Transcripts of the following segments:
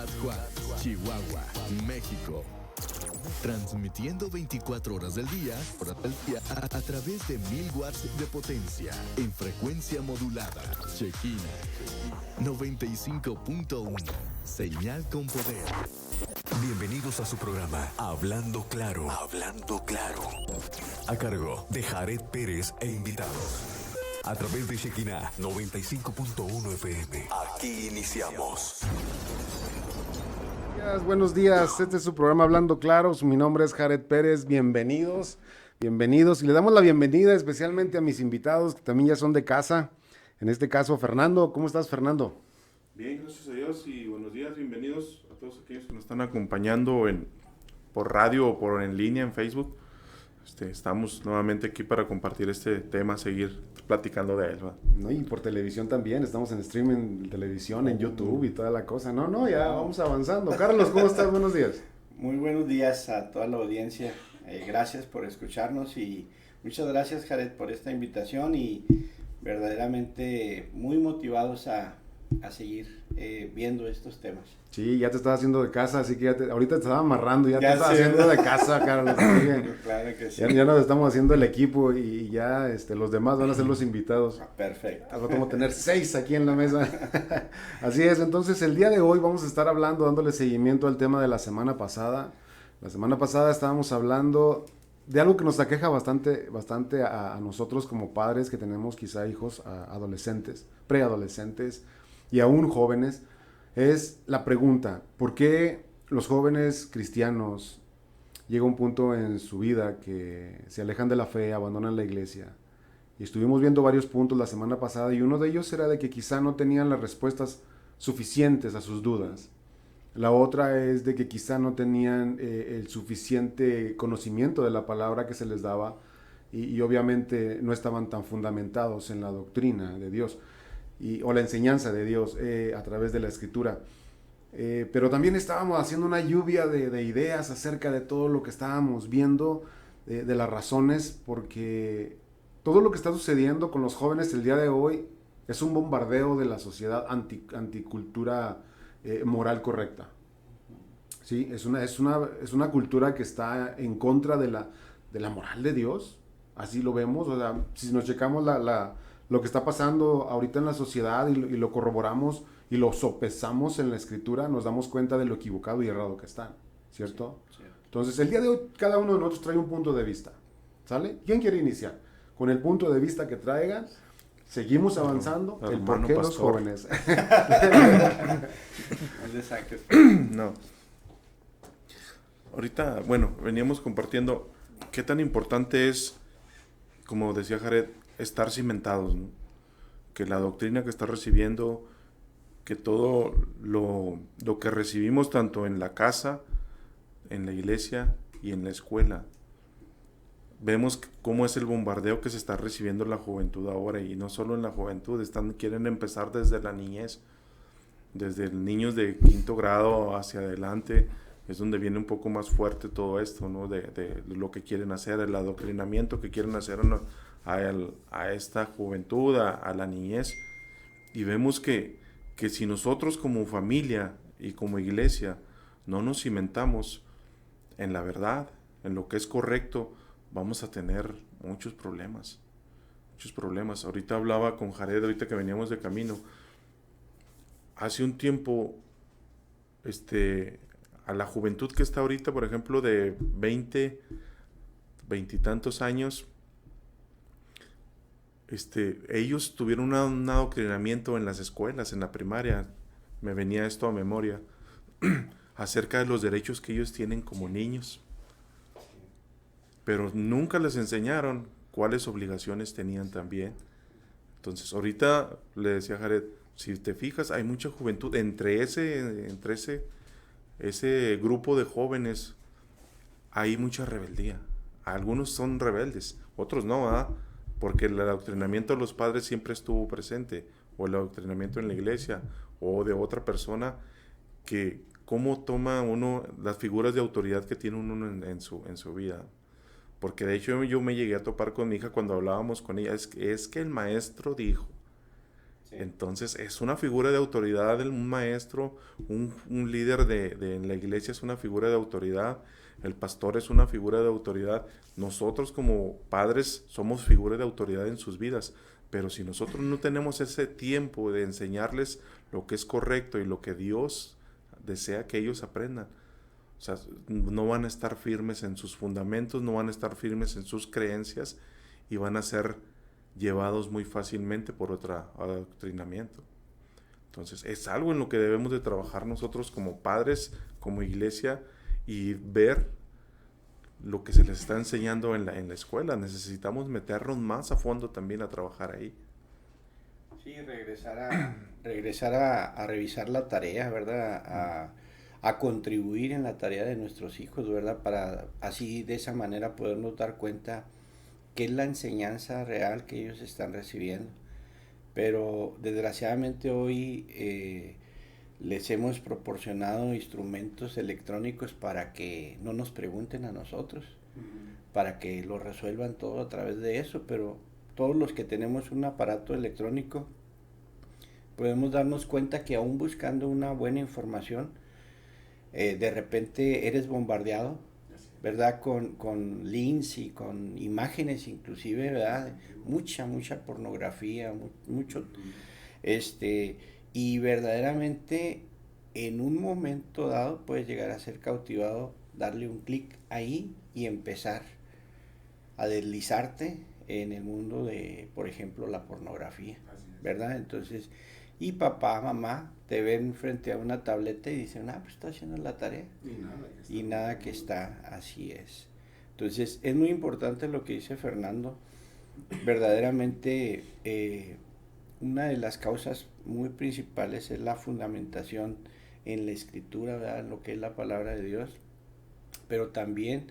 Ciudad Juárez, Chihuahua, México. Transmitiendo 24 horas del día a través de 1000 watts de potencia en frecuencia modulada. Shekina 95.1. Señal con poder. Bienvenidos a su programa Hablando Claro. Hablando Claro. A cargo de Jared Pérez e invitados. A través de Shekina 95.1 FM. Aquí iniciamos. Buenos días, este es su programa Hablando Claro, mi nombre es Jared Pérez, bienvenidos, y le damos la bienvenida especialmente a mis invitados que también ya son de casa, en este caso Fernando. ¿Cómo estás, Fernando? Bien, gracias a Dios y buenos días, bienvenidos a todos aquellos que nos están acompañando por radio o por en línea en Facebook. Estamos nuevamente aquí para compartir este tema, seguir platicando de él, ¿va? No, y por televisión también, estamos en streaming, en televisión, en YouTube y toda la cosa. No, ya vamos avanzando. Carlos, ¿cómo estás? Buenos días. Muy buenos días a toda la audiencia. Gracias por escucharnos y muchas gracias, Jared, por esta invitación y verdaderamente muy motivados a seguir viendo estos temas. Sí, ya te estás haciendo de casa, así que ahorita te estaba amarrando, ya te estás haciendo de casa, Carlos. Claro que sí. Ya nos estamos haciendo el equipo y ya los demás van a ser los invitados. Perfecto. Ahora vamos a tener 6 aquí en la mesa. Así es, entonces el día de hoy vamos a estar dándole seguimiento al tema de la semana pasada. La semana pasada estábamos hablando de algo que nos aqueja bastante a nosotros como padres que tenemos quizá hijos adolescentes, preadolescentes y aún jóvenes. Es la pregunta, ¿por qué los jóvenes cristianos llega un punto en su vida que se alejan de la fe, abandonan la iglesia? Y estuvimos viendo varios puntos la semana pasada y uno de ellos era de que quizá no tenían las respuestas suficientes a sus dudas. La otra es de que quizá no tenían el suficiente conocimiento de la palabra que se les daba y obviamente no estaban tan fundamentados en la doctrina de Dios. O la enseñanza de Dios a través de la escritura. Pero también estábamos haciendo una lluvia de ideas acerca de todo lo que estábamos viendo, de las razones, porque todo lo que está sucediendo con los jóvenes el día de hoy es un bombardeo de la sociedad anticultura moral correcta. ¿Sí? Es una cultura que está en contra de la moral de Dios, así lo vemos. O sea, si nos checamos lo que está pasando ahorita en la sociedad y lo corroboramos y lo sopesamos en la escritura, nos damos cuenta de lo equivocado y errado que están, ¿cierto? Sí. Entonces, el día de hoy, cada uno de nosotros trae un punto de vista, ¿sale? ¿Quién quiere iniciar? Con el punto de vista que traigan, seguimos avanzando, el por qué los jóvenes. No. Ahorita, bueno, veníamos compartiendo qué tan importante es, como decía Jared, estar cimentados, ¿no? Que la doctrina que está recibiendo, que todo lo que recibimos tanto en la casa, en la iglesia y en la escuela, vemos cómo es el bombardeo que se está recibiendo en la juventud ahora, y no solo en la juventud, quieren empezar desde la niñez, desde niños de 5º grado hacia adelante, es donde viene un poco más fuerte todo esto, ¿no? De lo que quieren hacer, el adoctrinamiento que quieren hacer a esta juventud, a la niñez. Y vemos que si nosotros como familia y como iglesia no nos cimentamos en la verdad, en lo que es correcto, vamos a tener muchos problemas. Ahorita hablaba con Jared, ahorita que veníamos de camino. Hace un tiempo, a la juventud que está ahorita, por ejemplo, de 20 y tantos años, ellos tuvieron un adoctrinamiento en las escuelas, en la primaria, me venía esto a memoria, acerca de los derechos que ellos tienen como niños, pero nunca les enseñaron cuáles obligaciones tenían también. Entonces, ahorita le decía a Jared, si te fijas, hay mucha juventud entre ese grupo de jóvenes, hay mucha rebeldía. Algunos son rebeldes, otros no, ¿verdad? Porque el adoctrinamiento de los padres siempre estuvo presente, o el adoctrinamiento en la iglesia, o de otra persona, que cómo toma uno las figuras de autoridad que tiene uno en su vida. Porque de hecho yo me llegué a topar con mi hija cuando hablábamos con ella, es que el maestro dijo, Sí. Entonces es una figura de autoridad, un maestro, un líder en la iglesia es una figura de autoridad, el pastor es una figura de autoridad. Nosotros como padres somos figura de autoridad en sus vidas, pero si nosotros no tenemos ese tiempo de enseñarles lo que es correcto y lo que Dios desea que ellos aprendan, o sea, no van a estar firmes en sus fundamentos, no van a estar firmes en sus creencias y van a ser llevados muy fácilmente por otro adoctrinamiento. Entonces, es algo en lo que debemos de trabajar nosotros como padres, como iglesia, y ver lo que se les está enseñando en la escuela. Necesitamos meternos más a fondo también a trabajar ahí. Sí, regresar a revisar la tarea, ¿verdad? A contribuir en la tarea de nuestros hijos, ¿verdad? Para así de esa manera podernos dar cuenta qué es la enseñanza real que ellos están recibiendo. Pero desgraciadamente hoy les hemos proporcionado instrumentos electrónicos para que no nos pregunten a nosotros, para que lo resuelvan todo a través de eso, pero todos los que tenemos un aparato electrónico podemos darnos cuenta que aún buscando una buena información, de repente eres bombardeado, ¿verdad? Con links y con imágenes inclusive, ¿verdad? Mucha pornografía, mucho, y verdaderamente en un momento dado puedes llegar a ser cautivado, darle un clic ahí y empezar a deslizarte en el mundo de, por ejemplo, la pornografía, ¿verdad? Entonces, y papá, mamá te ven frente a una tableta y dicen, pues está haciendo la tarea. Y nada que está, así es. Entonces, es muy importante lo que dice Fernando. Verdaderamente, una de las causas muy principales es la fundamentación en la escritura, ¿verdad? En lo que es la palabra de Dios, pero también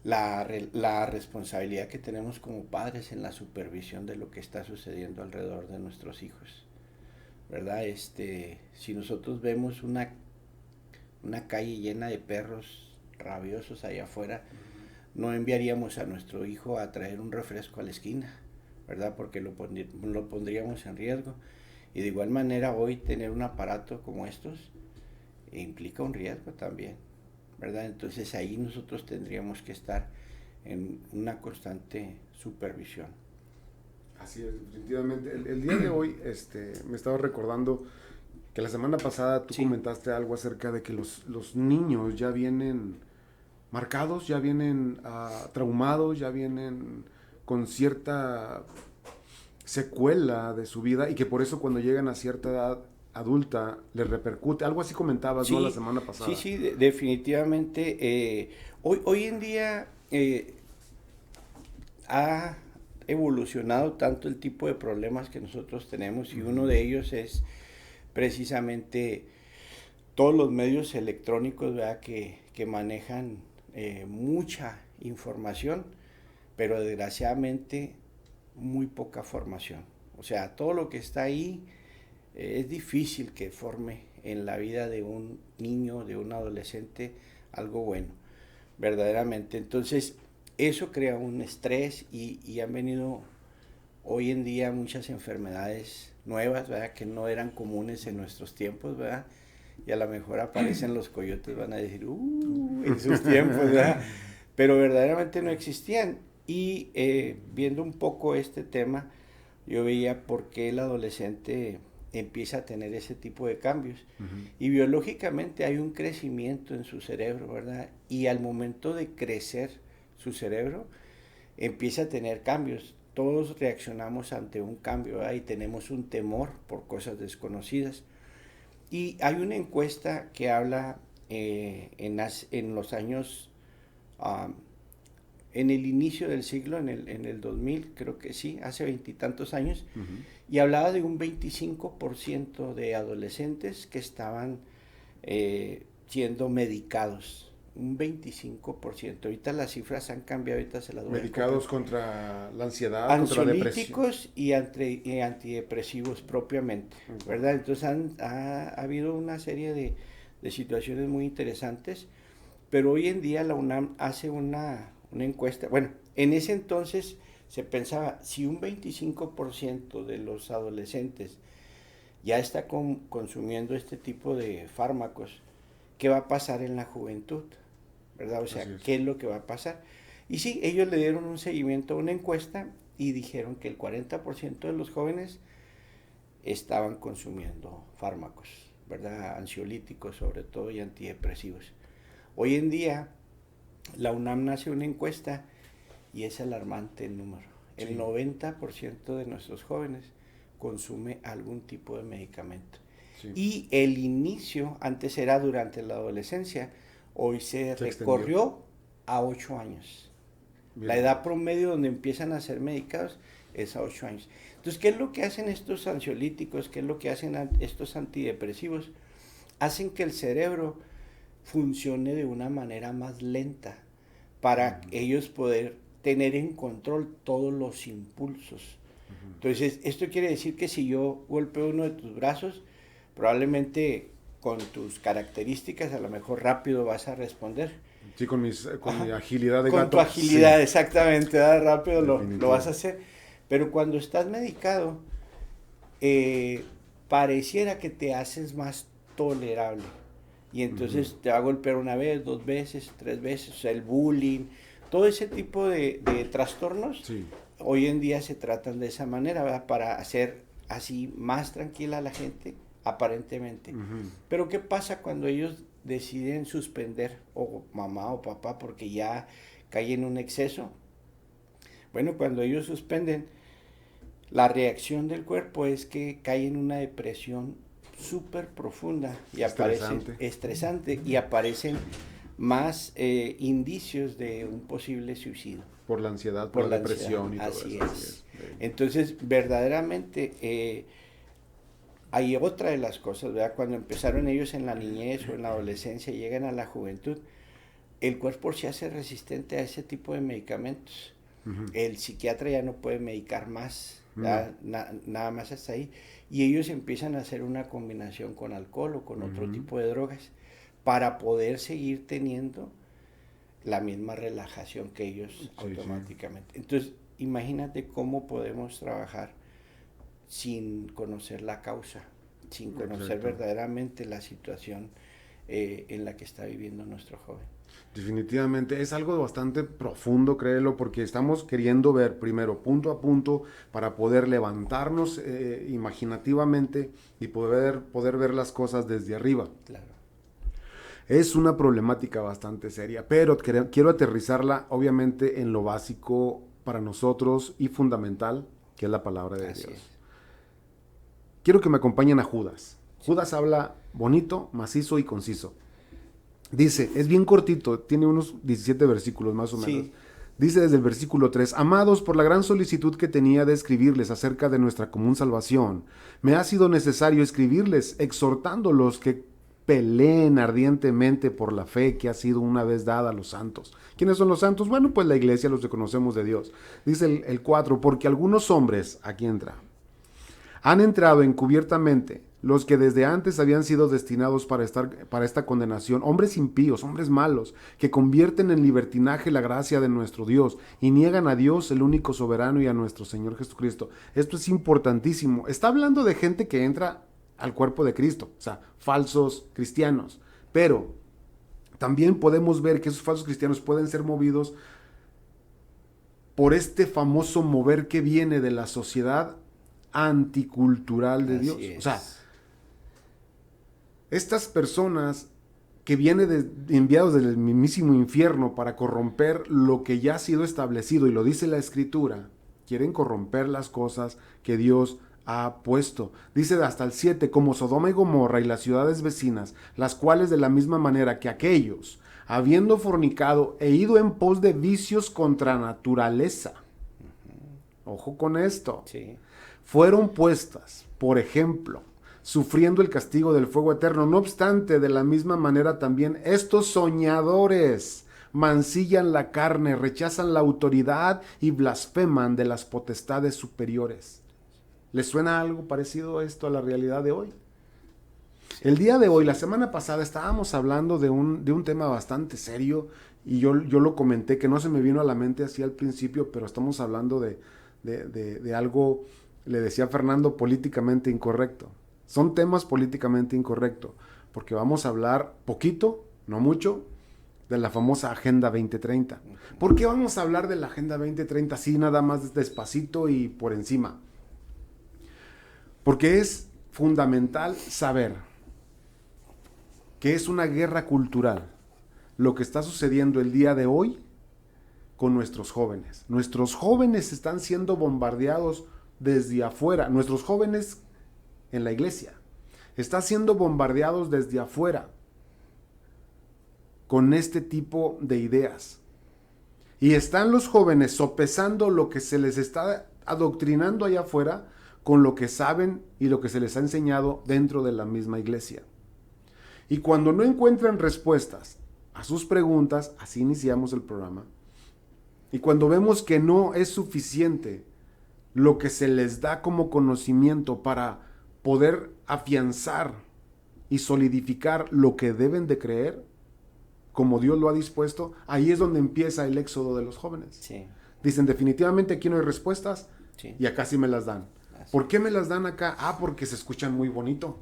la responsabilidad que tenemos como padres en la supervisión de lo que está sucediendo alrededor de nuestros hijos, ¿verdad? Si nosotros vemos una calle llena de perros rabiosos allá afuera, no enviaríamos a nuestro hijo a traer un refresco a la esquina, ¿verdad? Porque lo pondríamos en riesgo. Y de igual manera hoy tener un aparato como estos implica un riesgo también, ¿verdad? Entonces ahí nosotros tendríamos que estar en una constante supervisión. Así es, definitivamente. El día de hoy me estaba recordando que la semana pasada tú comentaste algo acerca de que los niños ya vienen marcados, ya vienen traumados, ya vienen con cierta secuela de su vida y que por eso cuando llegan a cierta edad adulta les repercute. Algo así comentabas, ¿no? La semana pasada. Sí, definitivamente. Hoy en día ha evolucionado tanto el tipo de problemas que nosotros tenemos y uno de ellos es precisamente todos los medios electrónicos, ¿verdad? Que manejan mucha información, pero desgraciadamente muy poca formación. O sea, todo lo que está ahí es difícil que forme en la vida de un niño, de un adolescente, algo bueno, verdaderamente. Entonces, eso crea un estrés y han venido hoy en día muchas enfermedades nuevas, ¿verdad? Que no eran comunes en nuestros tiempos, ¿verdad? Y a lo mejor aparecen los coyotes, van a decir, en sus tiempos, ¿verdad? Pero verdaderamente no existían. Y viendo un poco este tema, yo veía por qué el adolescente empieza a tener ese tipo de cambios. Y biológicamente hay un crecimiento en su cerebro, ¿verdad? Y al momento de crecer su cerebro, empieza a tener cambios. Todos reaccionamos ante un cambio, ¿verdad? Y tenemos un temor por cosas desconocidas. Y hay una encuesta que habla en los años, en el inicio del siglo, en el 2000, creo que sí, hace 20 y tantos años, y hablaba de un 25% de adolescentes que estaban siendo medicados. Un 25%. Ahorita las cifras han cambiado, ahorita se las voy medicados contra la ansiedad, ansiolíticos y antidepresivos propiamente, ¿verdad? Entonces ha habido una serie de situaciones muy interesantes, pero hoy en día la UNAM hace una encuesta. Bueno, en ese entonces se pensaba, si un 25% de los adolescentes ya está consumiendo este tipo de fármacos, ¿qué va a pasar en la juventud? ¿Verdad? O sea, ¿qué es lo que va a pasar? Y sí, ellos le dieron un seguimiento a una encuesta y dijeron que el 40% de los jóvenes estaban consumiendo fármacos, ¿verdad? Ansiolíticos sobre todo y antidepresivos. Hoy en día, la UNAM hace una encuesta y es alarmante el número. Sí. El 90% de nuestros jóvenes consume algún tipo de medicamento. Sí. Y el inicio, antes era durante la adolescencia, hoy se recorrió a 8 años. Bien. La edad promedio donde empiezan a ser medicados es a 8 años. Entonces, ¿qué es lo que hacen estos ansiolíticos? ¿Qué es lo que hacen estos antidepresivos? Hacen que el cerebro funcione de una manera más lenta para ellos poder tener en control todos los impulsos. Entonces, esto quiere decir que si yo golpeo uno de tus brazos, probablemente con tus características a lo mejor rápido vas a responder. Sí, con mi agilidad de con gato. Con tu agilidad, sí. Exactamente, rápido lo vas a hacer. Pero cuando estás medicado, pareciera que te haces más tolerable. Y entonces te va a golpear una vez, 2 veces, 3 veces, o sea, el bullying, todo ese tipo de trastornos, sí. Hoy en día se tratan de esa manera, ¿verdad? Para hacer así más tranquila a la gente, aparentemente. Pero ¿qué pasa cuando ellos deciden suspender, o mamá o papá, porque ya cae en un exceso? Bueno, cuando ellos suspenden, la reacción del cuerpo es que cae en una depresión súper profunda y estresante y aparecen más indicios de un posible suicidio. Por la ansiedad, por la depresión y todo así eso. Es. Entonces, verdaderamente, hay otra de las cosas, ¿verdad? Cuando empezaron ellos en la niñez o en la adolescencia, llegan a la juventud, el cuerpo se hace resistente a ese tipo de medicamentos. El psiquiatra ya no puede medicar más, nada más hasta ahí. Y ellos empiezan a hacer una combinación con alcohol o con otro tipo de drogas para poder seguir teniendo la misma relajación que ellos automáticamente. Sí. Entonces, imagínate cómo podemos trabajar sin conocer la causa, sin conocer verdaderamente la situación en la que está viviendo nuestro joven. Definitivamente, es algo bastante profundo, créelo, porque estamos queriendo ver primero punto a punto para poder levantarnos imaginativamente y poder ver las cosas desde arriba. Claro. Es una problemática bastante seria, pero quiero aterrizarla obviamente en lo básico para nosotros y fundamental, que es la palabra de Dios. Quiero que me acompañen a Judas. Judas habla bonito, macizo y conciso. Dice, es bien cortito, tiene unos 17 versículos más o menos. Sí. Dice desde el versículo 3, amados, por la gran solicitud que tenía de escribirles acerca de nuestra común salvación, me ha sido necesario escribirles, exhortándolos que peleen ardientemente por la fe que ha sido una vez dada a los santos. ¿Quiénes son los santos? Bueno, pues la iglesia, los que conocemos de Dios. Dice el 4, porque algunos hombres, aquí entra, han entrado encubiertamente, los que desde antes habían sido destinados para esta condenación, hombres impíos, hombres malos, que convierten en libertinaje la gracia de nuestro Dios y niegan a Dios, el único soberano, y a nuestro Señor Jesucristo. Esto es importantísimo. Está hablando de gente que entra al cuerpo de Cristo, o sea, falsos cristianos. Pero también podemos ver que esos falsos cristianos pueden ser movidos por este famoso mover que viene de la sociedad anticultural de Dios. O sea, estas personas que vienen enviados del mismísimo infierno para corromper lo que ya ha sido establecido, y lo dice la Escritura, quieren corromper las cosas que Dios ha puesto. Dice hasta el 7, como Sodoma y Gomorra y las ciudades vecinas, las cuales de la misma manera que aquellos, habiendo fornicado e ido en pos de vicios contra naturaleza, ojo con esto, fueron puestas, por ejemplo, sufriendo el castigo del fuego eterno. No obstante, de la misma manera también estos soñadores mancillan la carne, rechazan la autoridad y blasfeman de las potestades superiores. ¿Les suena algo parecido a esto a la realidad de hoy? El día de hoy, la semana pasada, estábamos hablando de un tema bastante serio, y yo lo comenté, que no se me vino a la mente así al principio, pero estamos hablando de algo, le decía Fernando, políticamente incorrecto. Son temas políticamente incorrectos, porque vamos a hablar poquito, no mucho, de la famosa Agenda 2030. ¿Por qué vamos a hablar de la Agenda 2030 así nada más despacito y por encima? Porque es fundamental saber que es una guerra cultural lo que está sucediendo el día de hoy con nuestros jóvenes. Nuestros jóvenes están siendo bombardeados desde afuera. Nuestros jóvenes en la iglesia están siendo bombardeados desde afuera con este tipo de ideas. Y están los jóvenes sopesando lo que se les está adoctrinando allá afuera con lo que saben y lo que se les ha enseñado dentro de la misma iglesia. Y cuando no encuentran respuestas a sus preguntas, así iniciamos el programa, y cuando vemos que no es suficiente lo que se les da como conocimiento para poder afianzar y solidificar lo que deben de creer, como Dios lo ha dispuesto, ahí es donde empieza el éxodo de los jóvenes. Sí. Dicen, definitivamente aquí no hay respuestas, Sí. y acá sí me las dan. Así. ¿Por qué me las dan acá? Porque se escuchan muy bonito,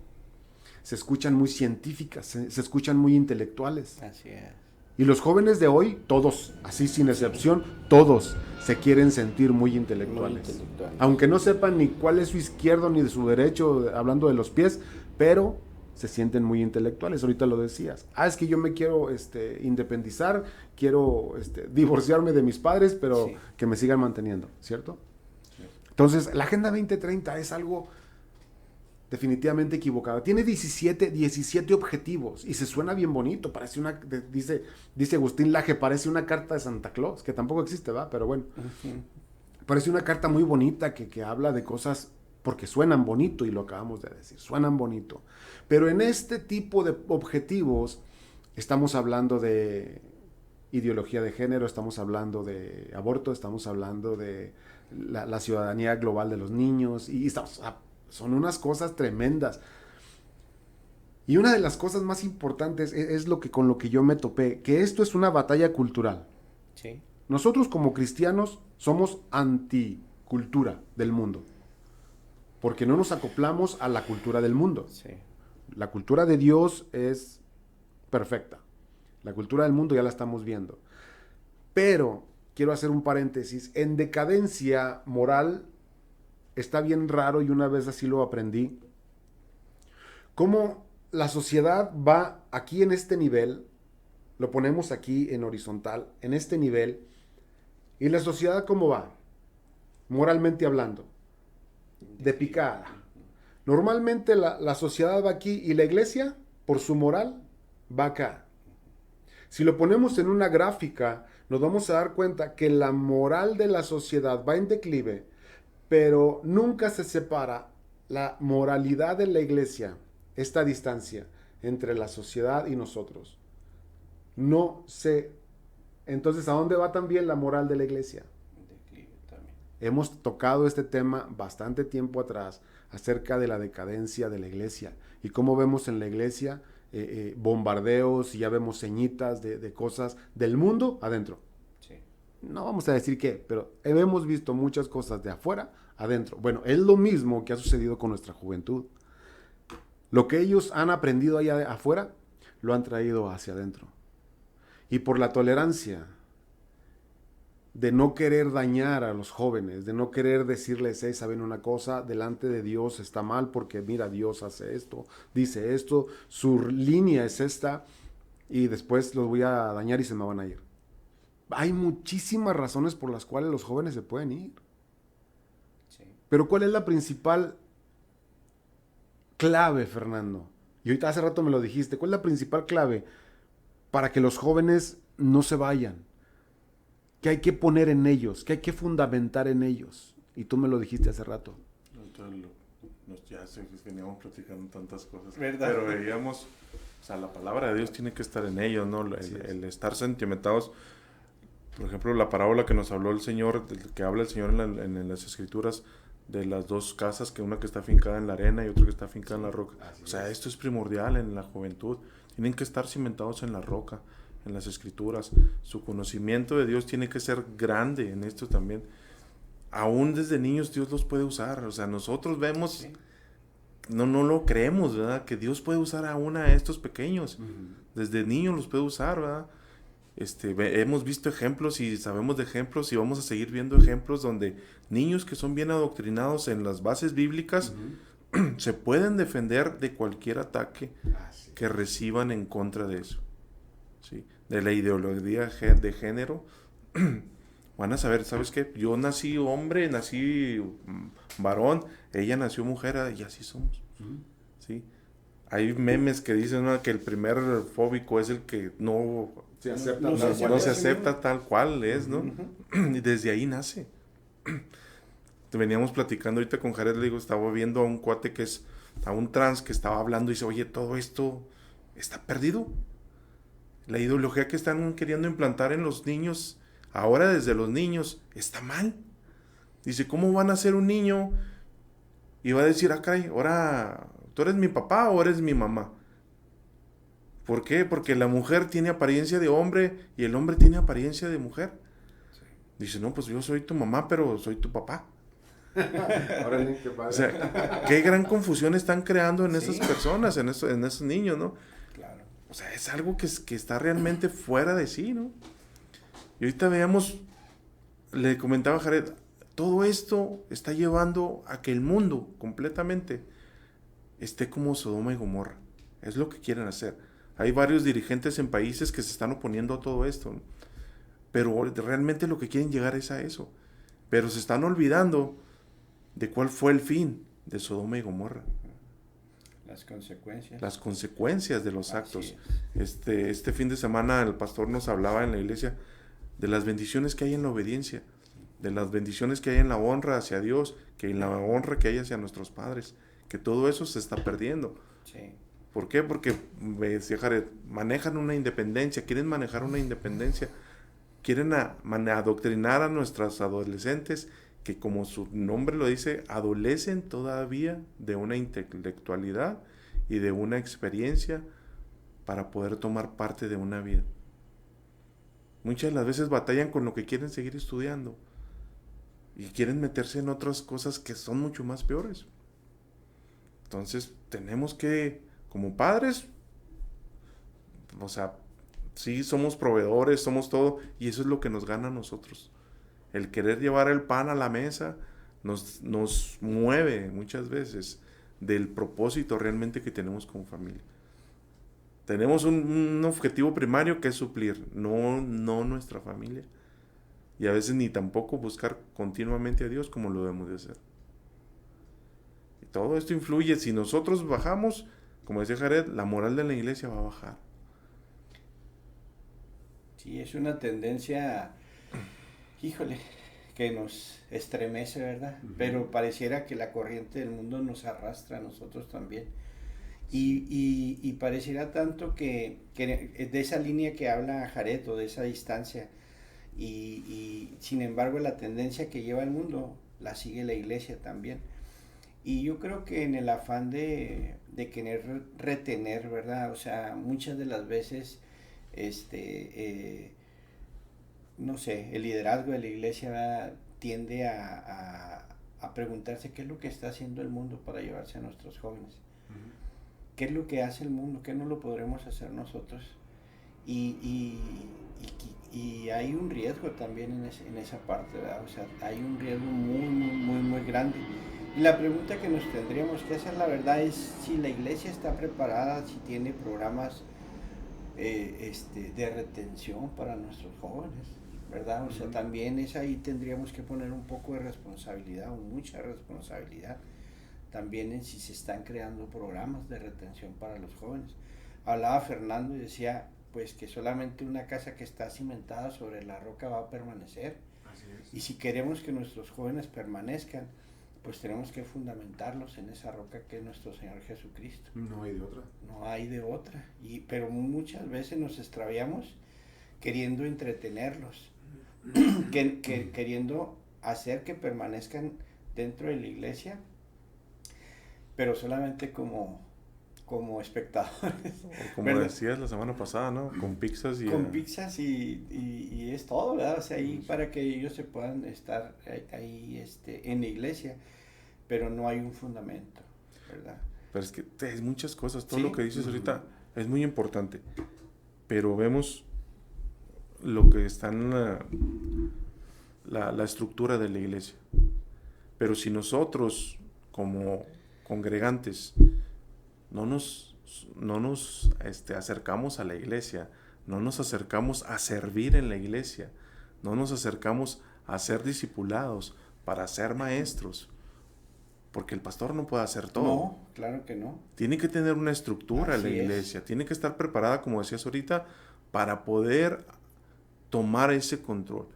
se escuchan muy científicas, se escuchan muy intelectuales. Así es. Y los jóvenes de hoy, todos, así sin excepción, todos se quieren sentir muy intelectuales. Muy intelectuales. Aunque no sepan ni cuál es su izquierdo ni de su derecho, hablando de los pies, pero se sienten muy intelectuales. Ahorita lo decías. Es que yo me quiero independizar, quiero divorciarme de mis padres, pero Sí. que me sigan manteniendo, ¿cierto? Entonces, la Agenda 2030 es algo definitivamente equivocado. Tiene 17 objetivos y se suena bien bonito. Parece dice Agustín Laje, parece una carta de Santa Claus, que tampoco existe, ¿va? Pero bueno, parece una carta muy bonita que habla de cosas porque suenan bonito, y lo acabamos de decir, suenan bonito. Pero en este tipo de objetivos estamos hablando de ideología de género, estamos hablando de aborto, estamos hablando de la ciudadanía global de los niños, y son unas cosas tremendas. Y una de las cosas más importantes es con lo que yo me topé, que esto es una batalla cultural. Sí. Nosotros como cristianos somos anticultura del mundo, porque no nos acoplamos a la cultura del mundo. Sí. La cultura de Dios es perfecta. La cultura del mundo ya la estamos viendo. Pero, quiero hacer un paréntesis, en decadencia moral está bien raro, y una vez así lo aprendí, cómo la sociedad va aquí en este nivel, lo ponemos aquí en horizontal, en este nivel, y la sociedad cómo va, moralmente hablando, de picada. Normalmente la sociedad va aquí y la iglesia, por su moral, va acá. Si lo ponemos en una gráfica, nos vamos a dar cuenta que la moral de la sociedad va en declive, pero nunca se separa la moralidad de la iglesia, esta distancia entre la sociedad y nosotros. No se... Entonces, ¿a dónde va también la moral de la iglesia? Declive también. Hemos tocado este tema bastante tiempo atrás, acerca de la decadencia de la iglesia, y cómo vemos en la iglesia bombardeos, y ya vemos ceñitas de cosas del mundo adentro. Sí. No vamos a decir qué, pero hemos visto muchas cosas de afuera adentro. Bueno, es lo mismo que ha sucedido con nuestra juventud. Lo que ellos han aprendido allá afuera, lo han traído hacia adentro. Y por la tolerancia de no querer dañar a los jóvenes, de no querer decirles, saben una cosa, delante de Dios está mal, porque mira, Dios hace esto, dice esto, su línea es esta, y después los voy a dañar y se me van a ir. Hay muchísimas razones por las cuales los jóvenes se pueden ir. Sí. Pero ¿cuál es la principal clave, Fernando? Y ahorita hace rato me lo dijiste. ¿Cuál es la principal clave para que los jóvenes no se vayan? ¿Qué hay que poner en ellos? ¿Qué hay que fundamentar en ellos? Y tú me lo dijiste hace rato. Ya sé que veníamos platicando tantas cosas. ¿Verdad? Pero veíamos, o sea, la palabra de Dios tiene que estar en ellos, ¿no? El estar sentimentados. Por ejemplo, la parábola que nos habló el Señor, que habla el Señor en las Escrituras, de las dos casas, que una que está afincada en la arena y otra que está afincada en la roca. O sea, esto es primordial en la juventud. Tienen que estar cimentados en la roca, en las Escrituras. Su conocimiento de Dios tiene que ser grande en esto también. Aún desde niños Dios los puede usar. O sea, nosotros vemos no lo creemos, ¿verdad? Que Dios puede usar aún a estos pequeños. Desde niños los puede usar, ¿verdad? Hemos visto ejemplos y sabemos de ejemplos y vamos a seguir viendo ejemplos donde niños que son bien adoctrinados en las bases bíblicas se pueden defender de cualquier ataque que reciban en contra de eso, ¿sí? De la ideología de género. Van a saber, ¿sabes qué? Yo nací hombre, nací varón, ella nació mujer y así somos, ¿sí? Hay memes que dicen, ¿no?, que el primer fóbico es el que no se acepta tal cual es, ¿no? Y desde ahí nace. Veníamos platicando ahorita con Jared, le digo, estaba viendo a un cuate a un trans que estaba hablando y dice, oye, todo esto está perdido. La ideología que están queriendo implantar en los niños, ahora desde los niños, está mal. Dice, ¿cómo van a ser un niño? Y va a decir, caray, ahora, ¿tú eres mi papá o eres mi mamá? ¿Por qué? Porque la mujer tiene apariencia de hombre y el hombre tiene apariencia de mujer. Sí. Dice, no, pues yo soy tu mamá, pero soy tu papá. Órale, qué padre. O sea, qué gran confusión están creando en esas personas, en esos niños, ¿no? Claro. O sea, es algo que está realmente fuera de sí, ¿no? Y ahorita veamos, le comentaba a Jared, todo esto está llevando a que el mundo completamente esté como Sodoma y Gomorra. Es lo que quieren hacer. Hay varios dirigentes en países que se están oponiendo a todo esto, ¿no? Pero realmente lo que quieren llegar es a eso. Pero se están olvidando de cuál fue el fin de Sodoma y Gomorra. Las consecuencias. Las consecuencias de los Así actos. es. Este fin de semana el pastor nos hablaba en la iglesia de las bendiciones que hay en la obediencia, de las bendiciones que hay en la honra hacia Dios, que en la honra que hay hacia nuestros padres, que todo eso se está perdiendo. Sí. ¿Por qué? Porque, me decía Jared, manejan una independencia, quieren manejar una independencia, quieren adoctrinar a nuestras adolescentes que, como su nombre lo dice, adolecen todavía de una intelectualidad y de una experiencia para poder tomar parte de una vida. Muchas de las veces batallan con lo que quieren seguir estudiando y quieren meterse en otras cosas que son mucho más peores. Entonces tenemos que, como padres, o sea, sí somos proveedores, somos todo, y eso es lo que nos gana a nosotros. El querer llevar el pan a la mesa nos mueve muchas veces del propósito realmente que tenemos como familia. Tenemos un objetivo primario que es suplir, no nuestra familia. Y a veces ni tampoco buscar continuamente a Dios como lo debemos de hacer. Y todo esto influye. Si nosotros bajamos, como decía Jared, la moral de la iglesia va a bajar. Sí, es una tendencia, híjole, que nos estremece, ¿verdad? Pero pareciera que la corriente del mundo nos arrastra a nosotros también. Y pareciera tanto que de esa línea que habla Jared, o de esa distancia, y sin embargo la tendencia que lleva el mundo la sigue la iglesia también. Y yo creo que en el afán de querer retener, ¿verdad? O sea, muchas de las veces, no sé, el liderazgo de la iglesia, ¿verdad?, tiende a preguntarse qué es lo que está haciendo el mundo para llevarse a nuestros jóvenes. ¿Qué es lo que hace el mundo? ¿Qué no lo podremos hacer nosotros? Y hay un riesgo también en esa parte, ¿verdad? O sea, hay un riesgo muy grande. Y la pregunta que nos tendríamos que hacer, la verdad, es si la iglesia está preparada, si tiene programas de retención para nuestros jóvenes, ¿verdad? O sea, también ahí tendríamos que poner un poco de responsabilidad, o mucha responsabilidad, también en si se están creando programas de retención para los jóvenes. Hablaba Fernando y decía, pues, que solamente una casa que está cimentada sobre la roca va a permanecer. Así es. Y si queremos que nuestros jóvenes permanezcan, pues tenemos que fundamentarlos en esa roca que es nuestro Señor Jesucristo. No hay de otra. No hay de otra. Pero muchas veces nos extraviamos queriendo entretenerlos, queriendo hacer que permanezcan dentro de la iglesia, pero solamente como espectadores. O como ¿verdad? decías la semana pasada, ¿no? Con pizzas y... Con pizzas y es todo, ¿verdad? O sea, ahí para que ellos se puedan estar ahí en la iglesia, pero no hay un fundamento, ¿verdad? Pero es que hay muchas cosas, todo Sí. lo que dices ahorita es muy importante. Pero vemos lo que está en la estructura de la iglesia. Pero si nosotros, como congregantes, no nos acercamos a la iglesia, no nos acercamos a servir en la iglesia, no nos acercamos a ser discipulados, para ser maestros, porque el pastor no puede hacer todo. No, claro que no. Tiene que tener una estructura Así la iglesia, tiene que estar preparada, como decías ahorita, para poder tomar ese control,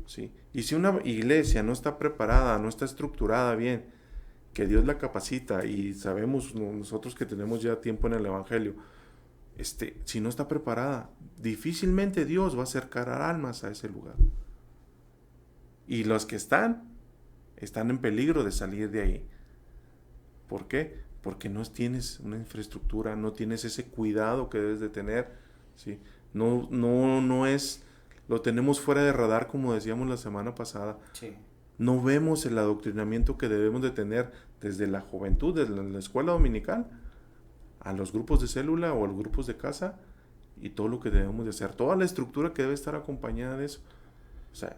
¿sí? Y si una iglesia no está preparada, no está estructurada bien, que Dios la capacita, y sabemos nosotros que tenemos ya tiempo en el Evangelio, si no está preparada, difícilmente Dios va a acercar almas a ese lugar. Y los que están en peligro de salir de ahí. ¿Por qué? Porque no tienes una infraestructura, no tienes ese cuidado que debes de tener, ¿sí? No es, lo tenemos fuera de radar, como decíamos la semana pasada. Sí. No vemos el adoctrinamiento que debemos de tener desde la juventud, desde la escuela dominical, a los grupos de célula o a los grupos de casa, y todo lo que debemos de hacer, toda la estructura que debe estar acompañada de eso. O sea,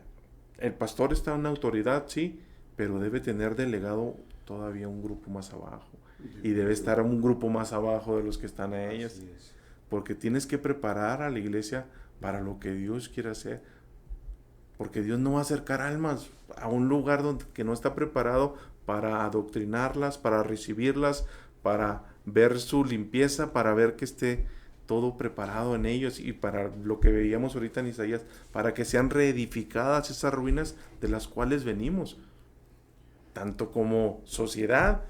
el pastor está en una autoridad, sí, pero debe tener delegado todavía un grupo más abajo, y debe estar un grupo más abajo de los que están a ellas, porque tienes que preparar a la iglesia para lo que Dios quiere hacer, porque Dios no va a acercar almas a un lugar que no está preparado para adoctrinarlas, para recibirlas, para ver su limpieza, para ver que esté todo preparado en ellos, y para lo que veíamos ahorita en Isaías, para que sean reedificadas esas ruinas de las cuales venimos, tanto como sociedad,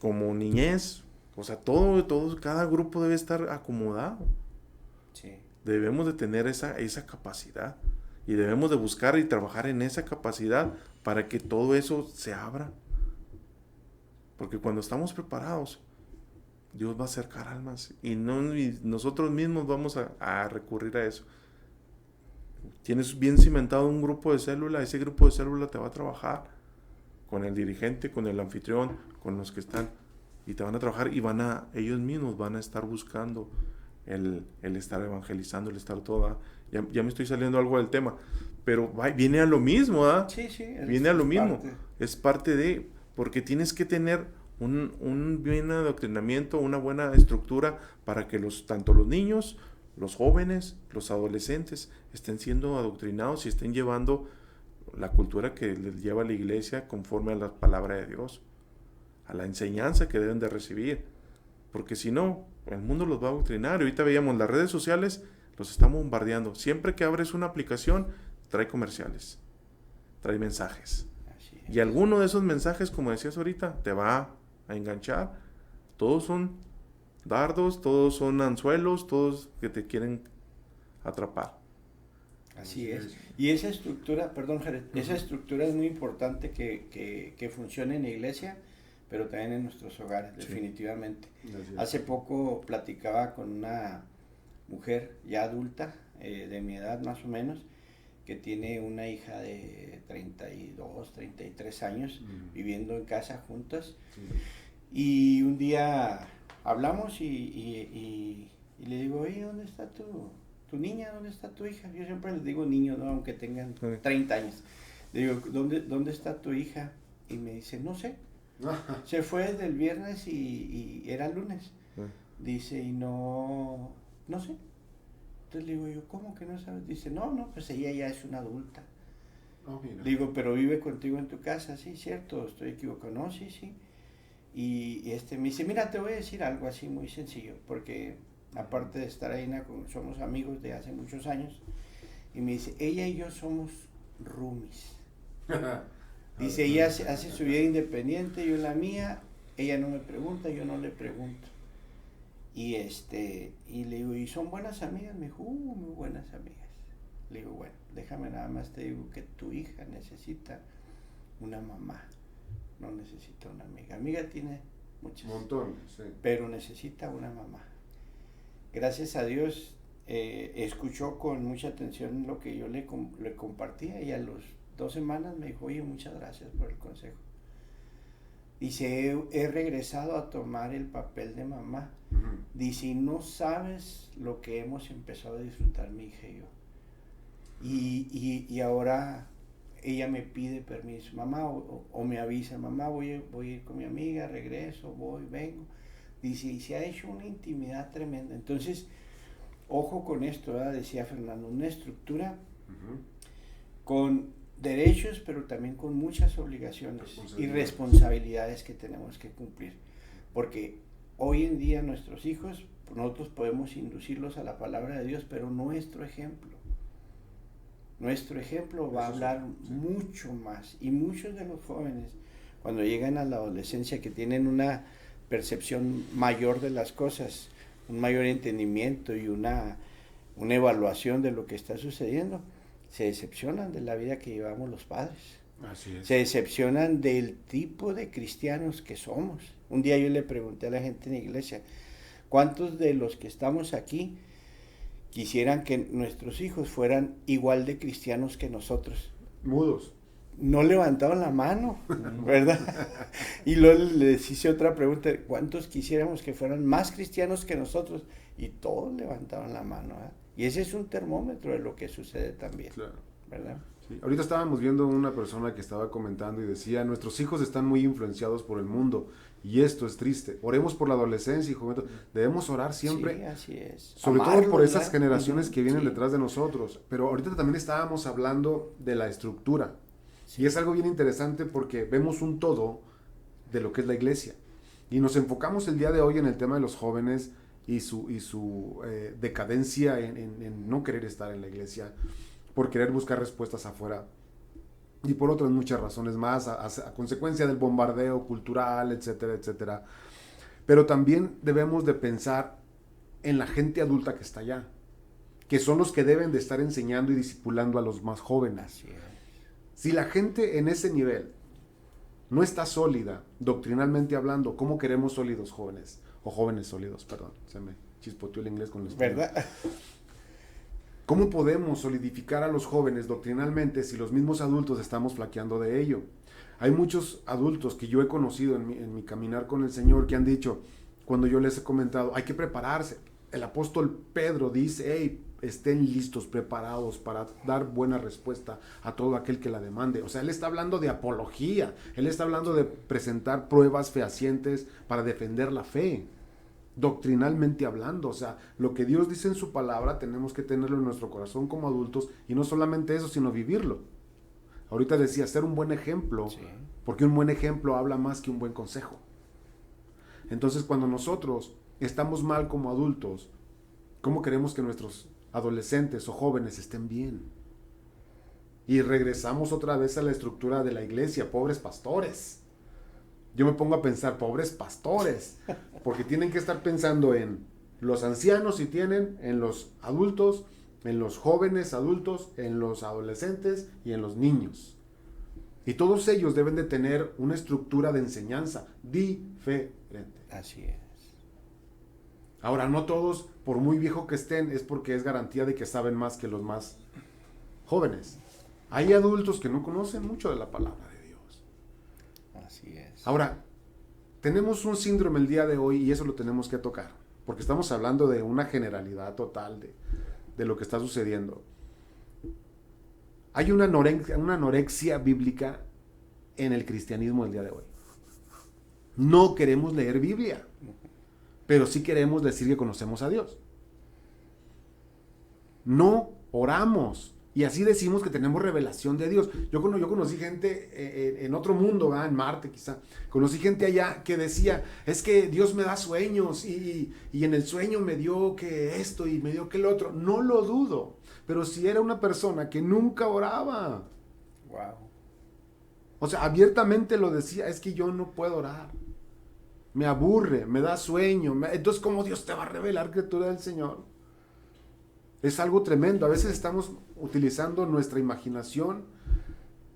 como niñez, o sea, todo, cada grupo debe estar acomodado. Sí. Debemos de tener esa capacidad, y debemos de buscar y trabajar en esa capacidad para que todo eso se abra, porque cuando estamos preparados, Dios va a acercar almas, y nosotros mismos vamos a recurrir a eso. Tienes bien cimentado un grupo de célula, ese grupo de célula te va a trabajar con el dirigente, con el anfitrión, con los que están, y te van a trabajar, y ellos mismos van a estar buscando el estar evangelizando, el estar toda. Ya me estoy saliendo algo del tema, pero viene a lo mismo, ¿ah? Sí, Viene a lo mismo. Es parte de, porque tienes que tener un buen adoctrinamiento, una buena estructura para que tanto los niños, los jóvenes, los adolescentes estén siendo adoctrinados y estén llevando la cultura que les lleva la iglesia conforme a la palabra de Dios, a la enseñanza que deben de recibir, porque si no, el mundo los va a adoctrinar. Y ahorita veíamos las redes sociales, los están bombardeando. Siempre que abres una aplicación, trae comerciales, trae mensajes, y alguno de esos mensajes, como decías ahorita, te va a enganchar. Todos son dardos, todos son anzuelos, todos que te quieren atrapar. Así es. Y esa estructura, perdón, Jared, esa estructura es muy importante que funcione en la iglesia, pero también en nuestros hogares, definitivamente. Hace poco platicaba con una mujer ya adulta, de mi edad más o menos, que tiene una hija de 32, 33 años, viviendo en casa juntas. Y un día hablamos y le digo, oye, ¿dónde está tu niña? ¿Dónde está tu hija? Yo siempre les digo niños, ¿no? Aunque tengan 30 años. Le digo, ¿dónde está tu hija? Y me dice, no sé. Se fue desde el viernes y era lunes. Dice, y no sé. Entonces le digo yo, ¿cómo que no sabes? Dice, no, pues ella ya es una adulta. Le digo, pero vive contigo en tu casa. Sí, cierto, estoy equivocado. No, sí. Y me dice, mira, te voy a decir algo así muy sencillo, porque aparte de estar ahí, somos amigos de hace muchos años. Y me dice, ella y yo somos roomies. Dice, ella hace su vida independiente, yo la mía, ella no me pregunta, yo no le pregunto. Y le digo, ¿y son buenas amigas? Me dijo, muy buenas amigas. Le digo, bueno, déjame nada más te digo que tu hija necesita una mamá, no necesita una amiga. Amiga tiene muchas. Montones, sí. Pero necesita una mamá. Gracias a Dios, escuchó con mucha atención lo que yo le compartía, y a las 2 semanas me dijo, oye, muchas gracias por el consejo. Dice, he regresado a tomar el papel de mamá. Dice, y no sabes lo que hemos empezado a disfrutar mi hija y yo. Y ahora ella me pide permiso, mamá, o me avisa, mamá, voy a ir con mi amiga, regreso, vengo. Dice, y se ha hecho una intimidad tremenda. Entonces, ojo con esto, ¿verdad? Decía Fernando, una estructura con derechos, pero también con muchas obligaciones y responsabilidades que tenemos que cumplir. Porque hoy en día nuestros hijos, nosotros podemos inducirlos a la palabra de Dios, pero nuestro ejemplo va a hablar mucho más. Y muchos de los jóvenes, cuando llegan a la adolescencia, que tienen una percepción mayor de las cosas, un mayor entendimiento y una evaluación de lo que está sucediendo, se decepcionan de la vida que llevamos los padres. Así es. Se decepcionan del tipo de cristianos que somos. Un día yo le pregunté a la gente en la iglesia, ¿cuántos de los que estamos aquí quisieran que nuestros hijos fueran igual de cristianos que nosotros? Mudos. No levantaron la mano, ¿verdad? Y luego les hice otra pregunta, ¿cuántos quisiéramos que fueran más cristianos que nosotros? Y todos levantaron la mano, ¿eh? Y ese es un termómetro de lo que sucede también, Claro. ¿verdad? Sí. Ahorita estábamos viendo una persona que estaba comentando y decía, nuestros hijos están muy influenciados por el mundo y esto es triste. Oremos por la adolescencia y juventud. Debemos orar siempre, Sí, así es. sobre Amarlos, todo por esas ¿verdad? generaciones que vienen Sí. detrás de nosotros. Pero ahorita también estábamos hablando de la estructura. Sí. Y es algo bien interesante porque vemos un todo de lo que es la iglesia. Y nos enfocamos el día de hoy en el tema de los jóvenes y su decadencia en no querer estar en la iglesia, por querer buscar respuestas afuera. Y por otras muchas razones más, a consecuencia del bombardeo cultural, etcétera, etcétera. Pero también debemos de pensar en la gente adulta que está allá, que son los que deben de estar enseñando y discipulando a los más jóvenes. Así es. Si la gente en ese nivel no está sólida, doctrinalmente hablando, ¿cómo queremos sólidos jóvenes? O jóvenes sólidos, perdón, se me chispoteó el inglés con el español. ¿Verdad? ¿Cómo podemos solidificar a los jóvenes doctrinalmente si los mismos adultos estamos flaqueando de ello? Hay muchos adultos que yo he conocido en mi caminar con el Señor que han dicho, cuando yo les he comentado, hay que prepararse. El apóstol Pedro dice, hey, estén listos, preparados para dar buena respuesta a todo aquel que la demande. O sea, él está hablando de apología, él está hablando de presentar pruebas fehacientes para defender la fe, doctrinalmente hablando. O sea, lo que Dios dice en su palabra tenemos que tenerlo en nuestro corazón como adultos, y no solamente eso, sino vivirlo. Ahorita decía, ser un buen ejemplo, Sí. porque un buen ejemplo habla más que un buen consejo. Entonces, cuando nosotros estamos mal como adultos, ¿cómo queremos que nuestros adolescentes o jóvenes estén bien? Y regresamos otra vez a la estructura de la iglesia, pobres pastores. Yo me pongo a pensar, pobres pastores, porque tienen que estar pensando en los ancianos si tienen, en los adultos, en los jóvenes adultos, en los adolescentes y en los niños. Y todos ellos deben de tener una estructura de enseñanza diferente. Así es. Ahora, no todos, por muy viejo que estén, es porque es garantía de que saben más que los más jóvenes. Hay adultos que no conocen mucho de la palabra de Dios. Así es. Ahora, tenemos un síndrome el día de hoy y eso lo tenemos que tocar, porque estamos hablando de una generalidad total de lo que está sucediendo. Hay una anorexia bíblica en el cristianismo el día de hoy. No queremos leer Biblia, pero sí queremos decir que conocemos a Dios. No oramos y así decimos que tenemos revelación de Dios. Yo conocí gente en otro mundo, ¿verdad? En Marte quizá. Conocí gente allá que decía, es que Dios me da sueños y en el sueño me dio que esto y me dio que el otro. No lo dudo, pero si era una persona que nunca oraba. Wow. O sea, abiertamente lo decía, es que yo no puedo orar. Me aburre, me da sueño. Entonces, ¿cómo Dios te va a revelar que tú eres el Señor? Es algo tremendo. A veces estamos utilizando nuestra imaginación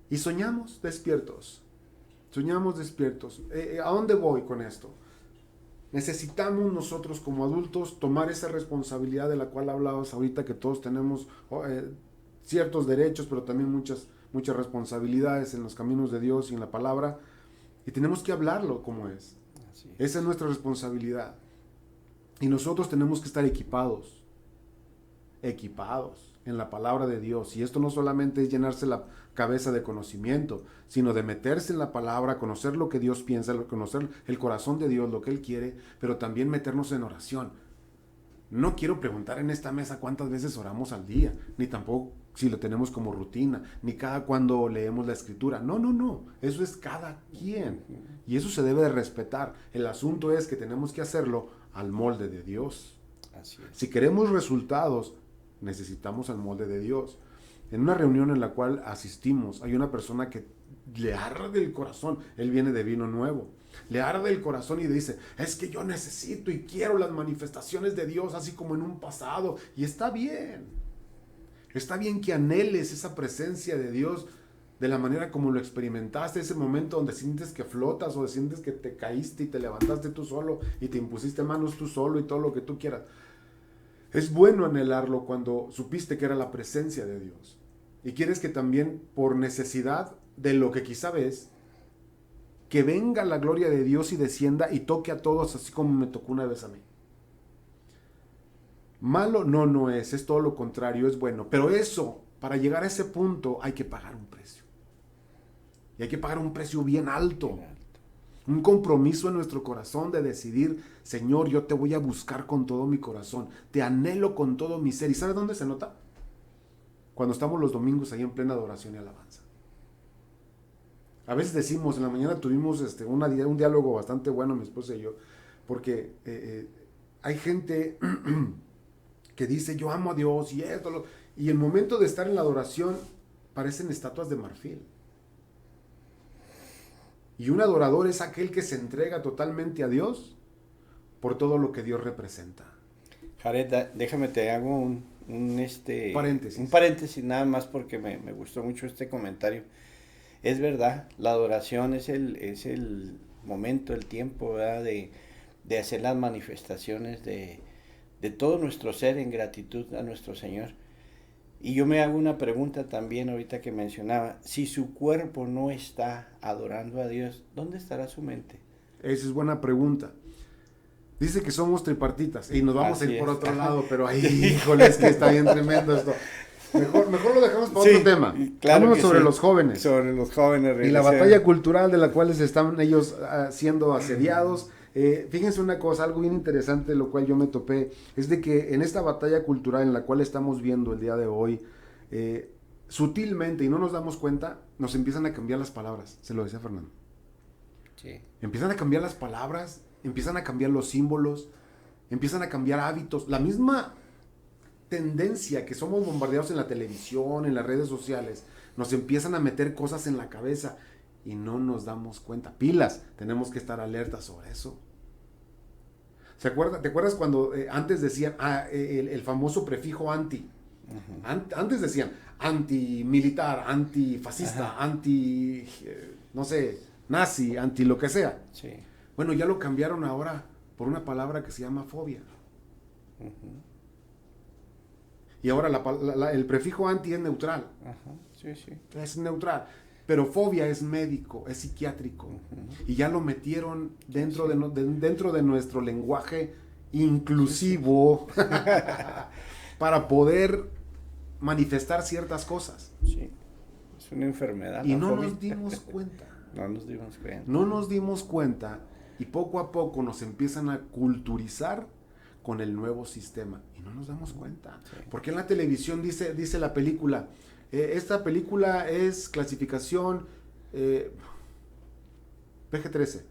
y soñamos despiertos. Soñamos despiertos. ¿A dónde voy con esto? Necesitamos nosotros como adultos tomar esa responsabilidad de la cual hablabas ahorita, que todos tenemos ciertos derechos, pero también muchas responsabilidades en los caminos de Dios y en la palabra. Y tenemos que hablarlo como es. Así es. Esa es nuestra responsabilidad. Y nosotros tenemos que estar equipados en la palabra de Dios. Y esto no solamente es llenarse la cabeza de conocimiento, sino de meterse en la palabra, conocer lo que Dios piensa, conocer el corazón de Dios, lo que Él quiere, pero también meternos en oración. No quiero preguntar en esta mesa cuántas veces oramos al día, ni tampoco si lo tenemos como rutina, ni cada cuando leemos la escritura. No. Eso es cada quien. Y eso se debe de respetar. El asunto es que tenemos que hacerlo al molde de Dios. Así es. Si queremos resultados, necesitamos al molde de Dios. En una reunión en la cual asistimos, hay una persona que le arde el corazón. Él viene de vino nuevo. Le arde el corazón y dice, es que yo necesito y quiero las manifestaciones de Dios así como en un pasado. Y está bien. Está bien que anheles esa presencia de Dios de la manera como lo experimentaste, ese momento donde sientes que flotas o sientes que te caíste y te levantaste tú solo y te impusiste manos tú solo y todo lo que tú quieras. Es bueno anhelarlo cuando supiste que era la presencia de Dios. Y quieres que también por necesidad de lo que quizá ves, que venga la gloria de Dios y descienda y toque a todos así como me tocó una vez a mí. Malo no es todo lo contrario, es bueno. Pero eso, para llegar a ese punto hay que pagar un precio. Y hay que pagar un precio bien alto. Un compromiso en nuestro corazón de decidir, Señor, yo te voy a buscar con todo mi corazón. Te anhelo con todo mi ser. ¿Y sabes dónde se nota? Cuando estamos los domingos ahí en plena adoración y alabanza. A veces decimos, en la mañana tuvimos un diálogo bastante bueno, mi esposa y yo, porque hay gente que dice, yo amo a Dios y esto, y el momento de estar en la adoración parecen estatuas de marfil. Y un adorador es aquel que se entrega totalmente a Dios por todo lo que Dios representa. Jared, déjame te hago un paréntesis. Un paréntesis nada más porque me gustó mucho este comentario. Es verdad, la adoración es el momento, el tiempo, ¿verdad? de hacer las manifestaciones de todo nuestro ser en gratitud a nuestro Señor. Y yo me hago una pregunta también ahorita que mencionaba, si su cuerpo no está adorando a Dios, ¿dónde estará su mente? Esa es buena pregunta. Dice que somos tripartitas y nos vamos a ir por otro lado, pero ahí, híjole, es que está bien tremendo esto. Mejor lo dejamos para otro tema. Claro. Hablamos sobre los jóvenes. Sobre los jóvenes. Y la batalla cultural de la cual están ellos siendo asediados. Fíjense una cosa, algo bien interesante de lo cual yo me topé, es de que en esta batalla cultural en la cual estamos viendo el día de hoy, sutilmente, y no nos damos cuenta, nos empiezan a cambiar las palabras, se lo decía Fernando. Sí. Empiezan a cambiar las palabras, empiezan a cambiar los símbolos, empiezan a cambiar hábitos, la misma tendencia que somos bombardeados en la televisión, en las redes sociales, nos empiezan a meter cosas en la cabeza y no nos damos cuenta. Pilas, tenemos que estar alertas sobre eso. ¿Te acuerdas cuando antes decían el famoso prefijo anti? Uh-huh. Antes decían antimilitar, antifascista, uh-huh. anti, no sé, nazi, anti lo que sea. Sí. Bueno, ya lo cambiaron ahora por una palabra que se llama fobia. Uh-huh. Y ahora el prefijo anti es neutral. Uh-huh. Sí. Es neutral. Pero fobia es médico, es psiquiátrico. Uh-huh. Y ya lo metieron dentro de nuestro lenguaje inclusivo para poder manifestar ciertas cosas. Sí. Es una enfermedad. Y no nos dimos cuenta. No nos dimos cuenta y poco a poco nos empiezan a culturizar con el nuevo sistema. Y no nos damos cuenta. Sí. Porque en la televisión dice la película... esta película es clasificación PG-13.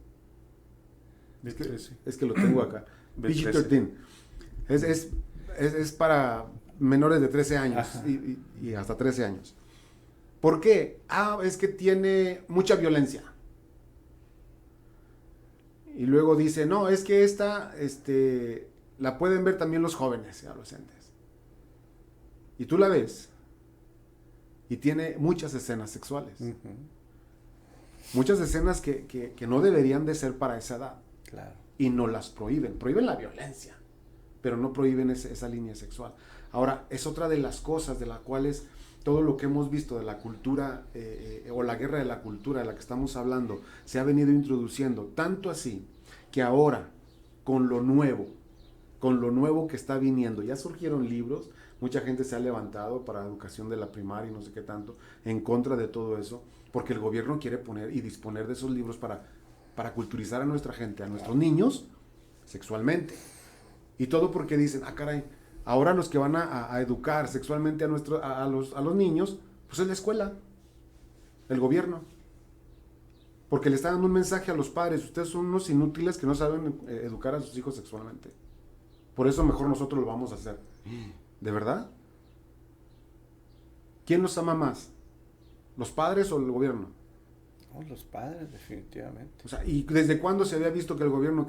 Es que lo tengo acá. PG-13. Es para menores de 13 años y hasta 13 años. ¿Por qué? Es que tiene mucha violencia. Y luego dice, no, es que esta la pueden ver también los jóvenes y adolescentes. Y tú la ves. Y tiene muchas escenas sexuales. Uh-huh. Muchas escenas que no deberían de ser para esa edad. Claro. Y no las prohíben. Prohíben la violencia, pero no prohíben esa línea sexual. Ahora, es otra de las cosas de las cuales todo lo que hemos visto de la cultura o la guerra de la cultura de la que estamos hablando se ha venido introduciendo, tanto así que ahora con lo nuevo que está viniendo, ya surgieron libros, mucha gente se ha levantado para educación de la primaria y no sé qué tanto, en contra de todo eso, porque el gobierno quiere poner y disponer de esos libros para culturizar a nuestra gente, a nuestros niños, sexualmente. Y todo porque dicen, caray, ahora los que van a educar sexualmente a los niños, pues es la escuela, el gobierno. Porque le está dando un mensaje a los padres, ustedes son unos inútiles que no saben educar a sus hijos sexualmente. Por eso mejor nosotros lo vamos a hacer. ¿De verdad? ¿Quién los ama más? ¿Los padres o el gobierno? No, los padres, definitivamente. O sea, ¿y desde cuándo se había visto que el gobierno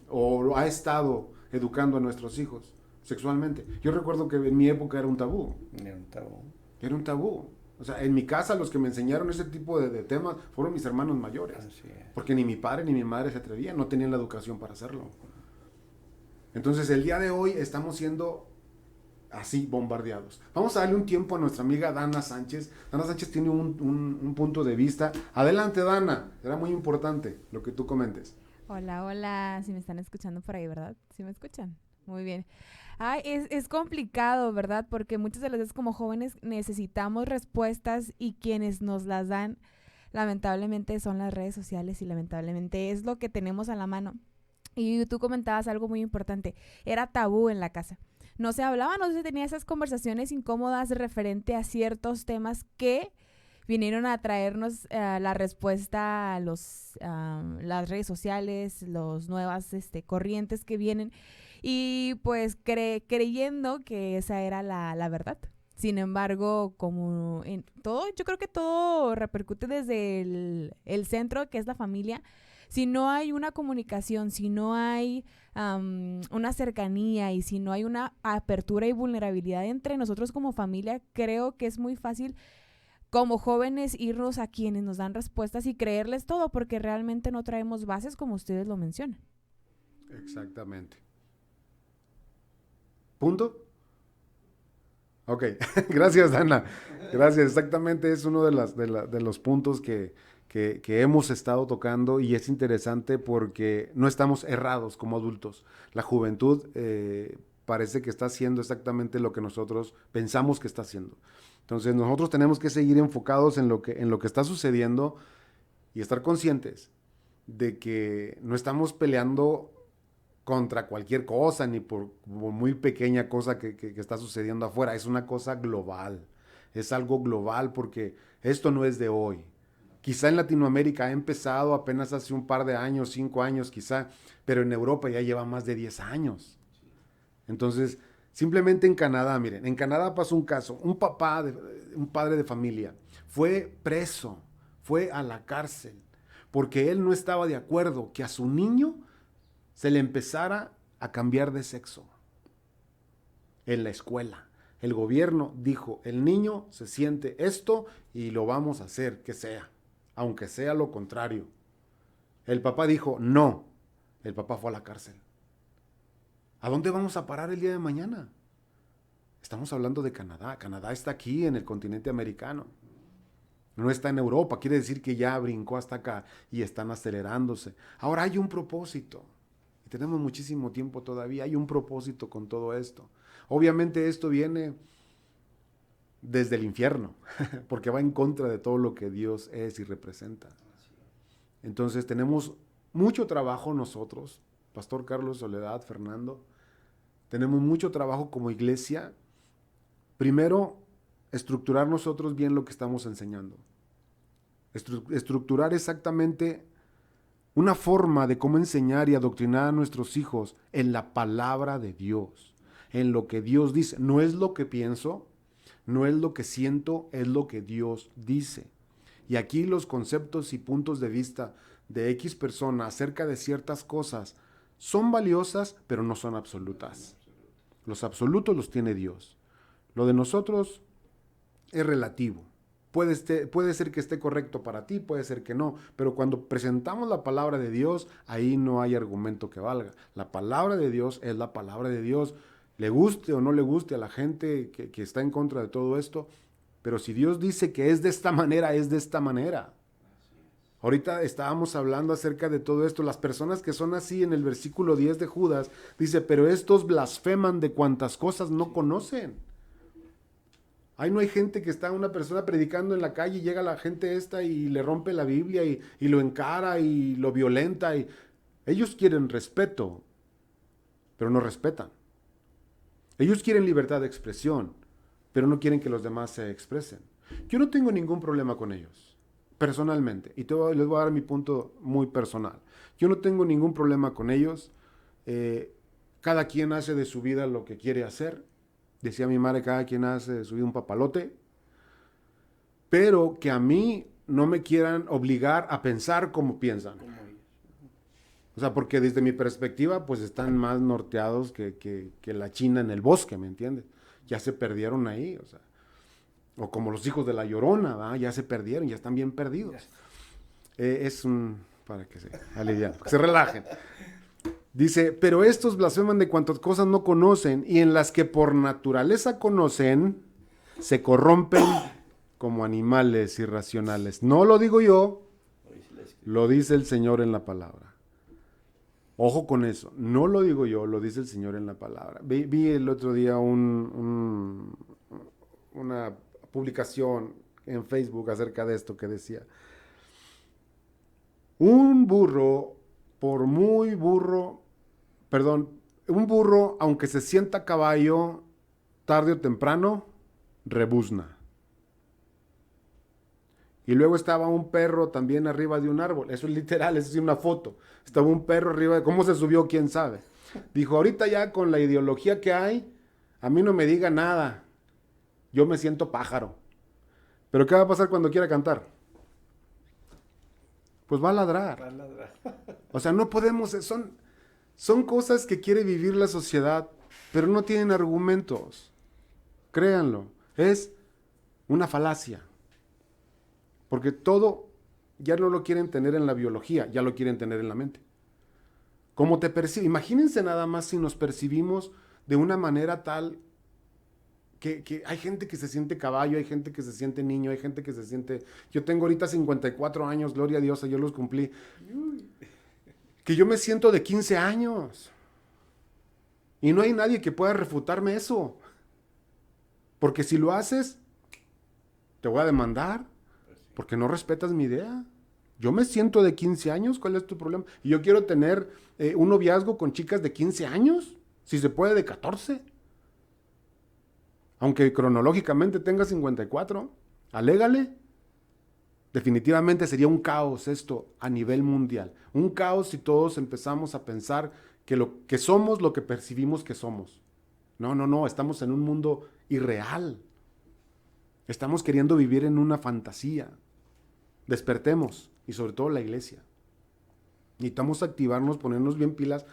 o ha estado educando a nuestros hijos sexualmente? Yo recuerdo que en mi época era un tabú. Era un tabú. O sea, en mi casa los que me enseñaron ese tipo de temas fueron mis hermanos mayores. Así es. Porque ni mi padre ni mi madre se atrevían, no tenían la educación para hacerlo. Entonces, el día de hoy estamos siendo así bombardeados. Vamos a darle un tiempo a nuestra amiga Dana Sánchez. Dana Sánchez tiene un punto de vista. Adelante, Dana. Será muy importante lo que tú comentes. Hola, hola. Si me están escuchando por ahí, ¿verdad? ¿Sí me escuchan? Muy bien. Ay, es complicado, ¿verdad? Porque muchas de las veces como jóvenes necesitamos respuestas y quienes nos las dan, lamentablemente, son las redes sociales y lamentablemente es lo que tenemos a la mano. Y tú comentabas algo muy importante. Era tabú en la casa. No se hablaba, no se tenía esas conversaciones incómodas referente a ciertos temas que vinieron a traernos la respuesta a las redes sociales, las nuevas corrientes que vienen y pues creyendo que esa era la verdad. Sin embargo, como en todo, yo creo que todo repercute desde el centro, que es la familia. Si no hay una comunicación, si no hay una cercanía y si no hay una apertura y vulnerabilidad entre nosotros como familia, creo que es muy fácil como jóvenes irnos a quienes nos dan respuestas y creerles todo porque realmente no traemos bases como ustedes lo mencionan. Exactamente. ¿Punto? Ok, gracias, Dana. Gracias, exactamente, es uno de los puntos que hemos estado tocando y es interesante porque no estamos errados como adultos. La juventud parece que está haciendo exactamente lo que nosotros pensamos que está haciendo. Entonces nosotros tenemos que seguir enfocados en lo que está sucediendo y estar conscientes de que no estamos peleando contra cualquier cosa, ni por muy pequeña cosa que está sucediendo afuera. Es una cosa global, es algo global porque esto no es de hoy. Quizá en Latinoamérica ha empezado apenas hace un par de años, 5 años quizá, pero en Europa ya lleva más de 10 años. Entonces, simplemente en Canadá, miren, en Canadá pasó un caso, un padre de familia, fue preso, fue a la cárcel, porque él no estaba de acuerdo que a su niño se le empezara a cambiar de sexo en la escuela. El gobierno dijo, el niño se siente esto y lo vamos a hacer que sea, aunque sea lo contrario. El papá dijo, no. El papá fue a la cárcel. ¿A dónde vamos a parar el día de mañana? Estamos hablando de Canadá. Canadá está aquí en el continente americano. No está en Europa. Quiere decir que ya brincó hasta acá y están acelerándose. Ahora hay un propósito. Y tenemos muchísimo tiempo todavía. Hay un propósito con todo esto. Obviamente esto viene desde el infierno, porque va en contra de todo lo que Dios es y representa. Entonces tenemos mucho trabajo nosotros, Pastor Carlos, Soledad, Fernando, tenemos mucho trabajo como iglesia. Primero, estructurar nosotros bien lo que estamos enseñando. Estructurar exactamente una forma de cómo enseñar y adoctrinar a nuestros hijos en la palabra de Dios, en lo que Dios dice. No es lo que pienso, no es lo que siento, es lo que Dios dice. Y aquí los conceptos y puntos de vista de X persona acerca de ciertas cosas son valiosas, pero no son absolutas. Los absolutos los tiene Dios. Lo de nosotros es relativo. Puede ser que esté correcto para ti, puede ser que no, pero cuando presentamos la palabra de Dios, ahí no hay argumento que valga. La palabra de Dios es la palabra de Dios le guste o no le guste a la gente que está en contra de todo esto, pero si Dios dice que es de esta manera, es de esta manera. Ahorita estábamos hablando acerca de todo esto. Las personas que son así en el versículo 10 de Judas, dice, pero estos blasfeman de cuantas cosas no conocen. Ahí no hay gente que está una persona predicando en la calle y llega la gente esta y le rompe la Biblia y lo encara y lo violenta. Ellos quieren respeto, pero no respetan. Ellos quieren libertad de expresión, pero no quieren que los demás se expresen. Yo no tengo ningún problema con ellos, personalmente. Y les voy a dar mi punto muy personal. Yo no tengo ningún problema con ellos. Cada quien hace de su vida lo que quiere hacer. Decía mi madre, cada quien hace de su vida un papalote. Pero que a mí no me quieran obligar a pensar como piensan. O sea, porque desde mi perspectiva, pues están más norteados que la China en el bosque, ¿me entiendes? Ya se perdieron ahí, o sea. O como los hijos de la Llorona, ¿verdad? Ya se perdieron, ya están bien perdidos. Para que se alivien, que se relajen. Dice, pero estos blasfeman de cuantas cosas no conocen y en las que por naturaleza conocen, se corrompen como animales irracionales. No lo digo yo, lo dice el Señor en la palabra. Ojo con eso, no lo digo yo, lo dice el Señor en la palabra. Vi el otro día una publicación en Facebook acerca de esto que decía, un burro, aunque se sienta caballo, tarde o temprano, rebuzna. Y luego estaba un perro también arriba de un árbol. Eso es literal, eso es una foto. Estaba un perro arriba, ¿cómo se subió? ¿Quién sabe? Dijo, ahorita ya con la ideología que hay, a mí no me diga nada. Yo me siento pájaro. ¿Pero qué va a pasar cuando quiera cantar? Pues va a ladrar. Va a ladrar. O sea, no podemos, son cosas que quiere vivir la sociedad, pero no tienen argumentos. Créanlo, es una falacia. Porque todo ya no lo quieren tener en la biología, ya lo quieren tener en la mente. ¿Cómo te percibe? Imagínense nada más si nos percibimos de una manera tal que hay gente que se siente caballo, hay gente que se siente niño, hay gente que se siente... Yo tengo ahorita 54 años, gloria a Dios, yo los cumplí. Que yo me siento de 15 años. Y no hay nadie que pueda refutarme eso. Porque si lo haces, te voy a demandar. Porque no respetas mi idea. Yo me siento de 15 años, ¿cuál es tu problema? Y yo quiero tener un noviazgo con chicas de 15 años, si se puede de 14. Aunque cronológicamente tenga 54, alégale. Definitivamente sería un caos esto a nivel mundial. Un caos si todos empezamos a pensar que somos lo que percibimos que somos. No, estamos en un mundo irreal. Estamos queriendo vivir en una fantasía. Despertemos, y sobre todo la iglesia. Necesitamos activarnos, ponernos bien pilas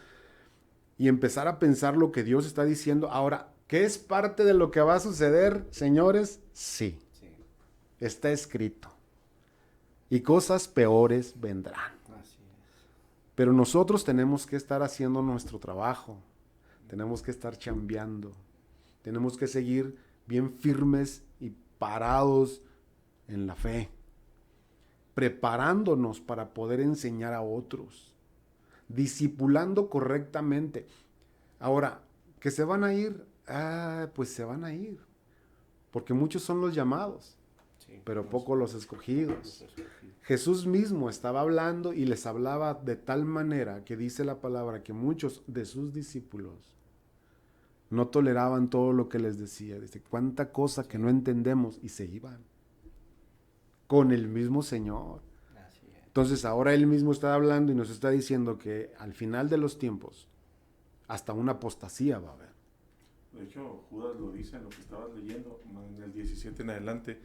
y empezar a pensar lo que Dios está diciendo. Ahora, ¿qué es parte de lo que va a suceder, señores? Sí. Está escrito. Y cosas peores vendrán. Así es. Pero nosotros tenemos que estar haciendo nuestro trabajo. Tenemos que estar chambeando. Tenemos que seguir bien firmes y parados en la fe. Preparándonos para poder enseñar a otros. Discipulando correctamente. Ahora, ¿que se van a ir? Pues se van a ir. Porque muchos son los llamados, Sí, pero pocos los escogidos. Jesús mismo estaba hablando y les hablaba de tal manera que dice la palabra que muchos de sus discípulos no toleraban todo lo que les decía. Dice, cuánta cosa que no entendemos, y se iban con el mismo Señor. Así es. Entonces ahora Él mismo está hablando y nos está diciendo que al final de los tiempos hasta una apostasía va a haber. De hecho, Judas lo dice en lo que estabas leyendo, en el 17 en adelante.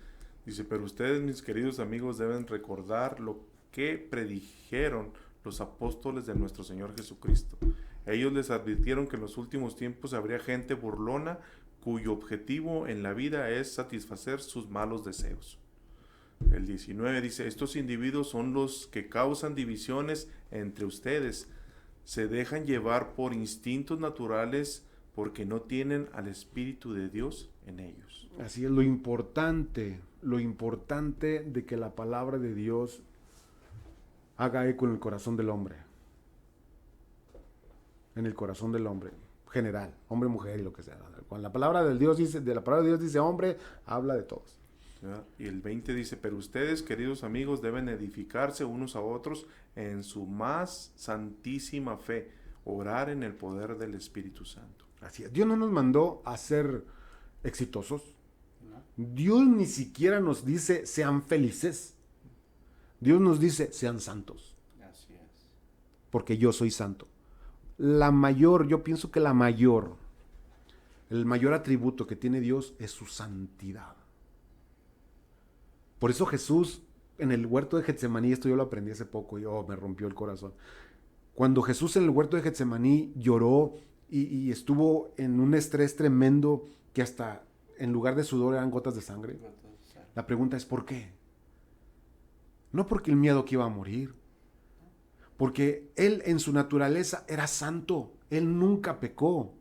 Dice, pero ustedes, mis queridos amigos, deben recordar lo que predijeron los apóstoles de nuestro Señor Jesucristo. Ellos les advirtieron que en los últimos tiempos habría gente burlona cuyo objetivo en la vida es satisfacer sus malos deseos. El 19 dice, estos individuos son los que causan divisiones entre ustedes. Se dejan llevar por instintos naturales, porque no tienen al Espíritu de Dios en ellos. Así es lo importante de que la palabra de Dios haga eco en el corazón del hombre. En el corazón del hombre, general, hombre, mujer y lo que sea. Cuando la palabra de Dios dice hombre, habla de todos. ¿Verdad? Y el 20 dice, pero ustedes, queridos amigos, deben edificarse unos a otros en su más santísima fe, orar en el poder del Espíritu Santo. Así es. Dios no nos mandó a ser exitosos. Dios ni siquiera nos dice sean felices. Dios nos dice sean santos. Así es. Porque yo soy santo. Yo pienso que el mayor atributo que tiene Dios es su santidad. Por eso Jesús, en el huerto de Getsemaní, esto yo lo aprendí hace poco y me rompió el corazón. Cuando Jesús en el huerto de Getsemaní lloró y estuvo en un estrés tremendo que hasta en lugar de sudor eran gotas de sangre. La pregunta es ¿por qué? No porque el miedo que iba a morir. Porque Él en su naturaleza era santo. Él nunca pecó.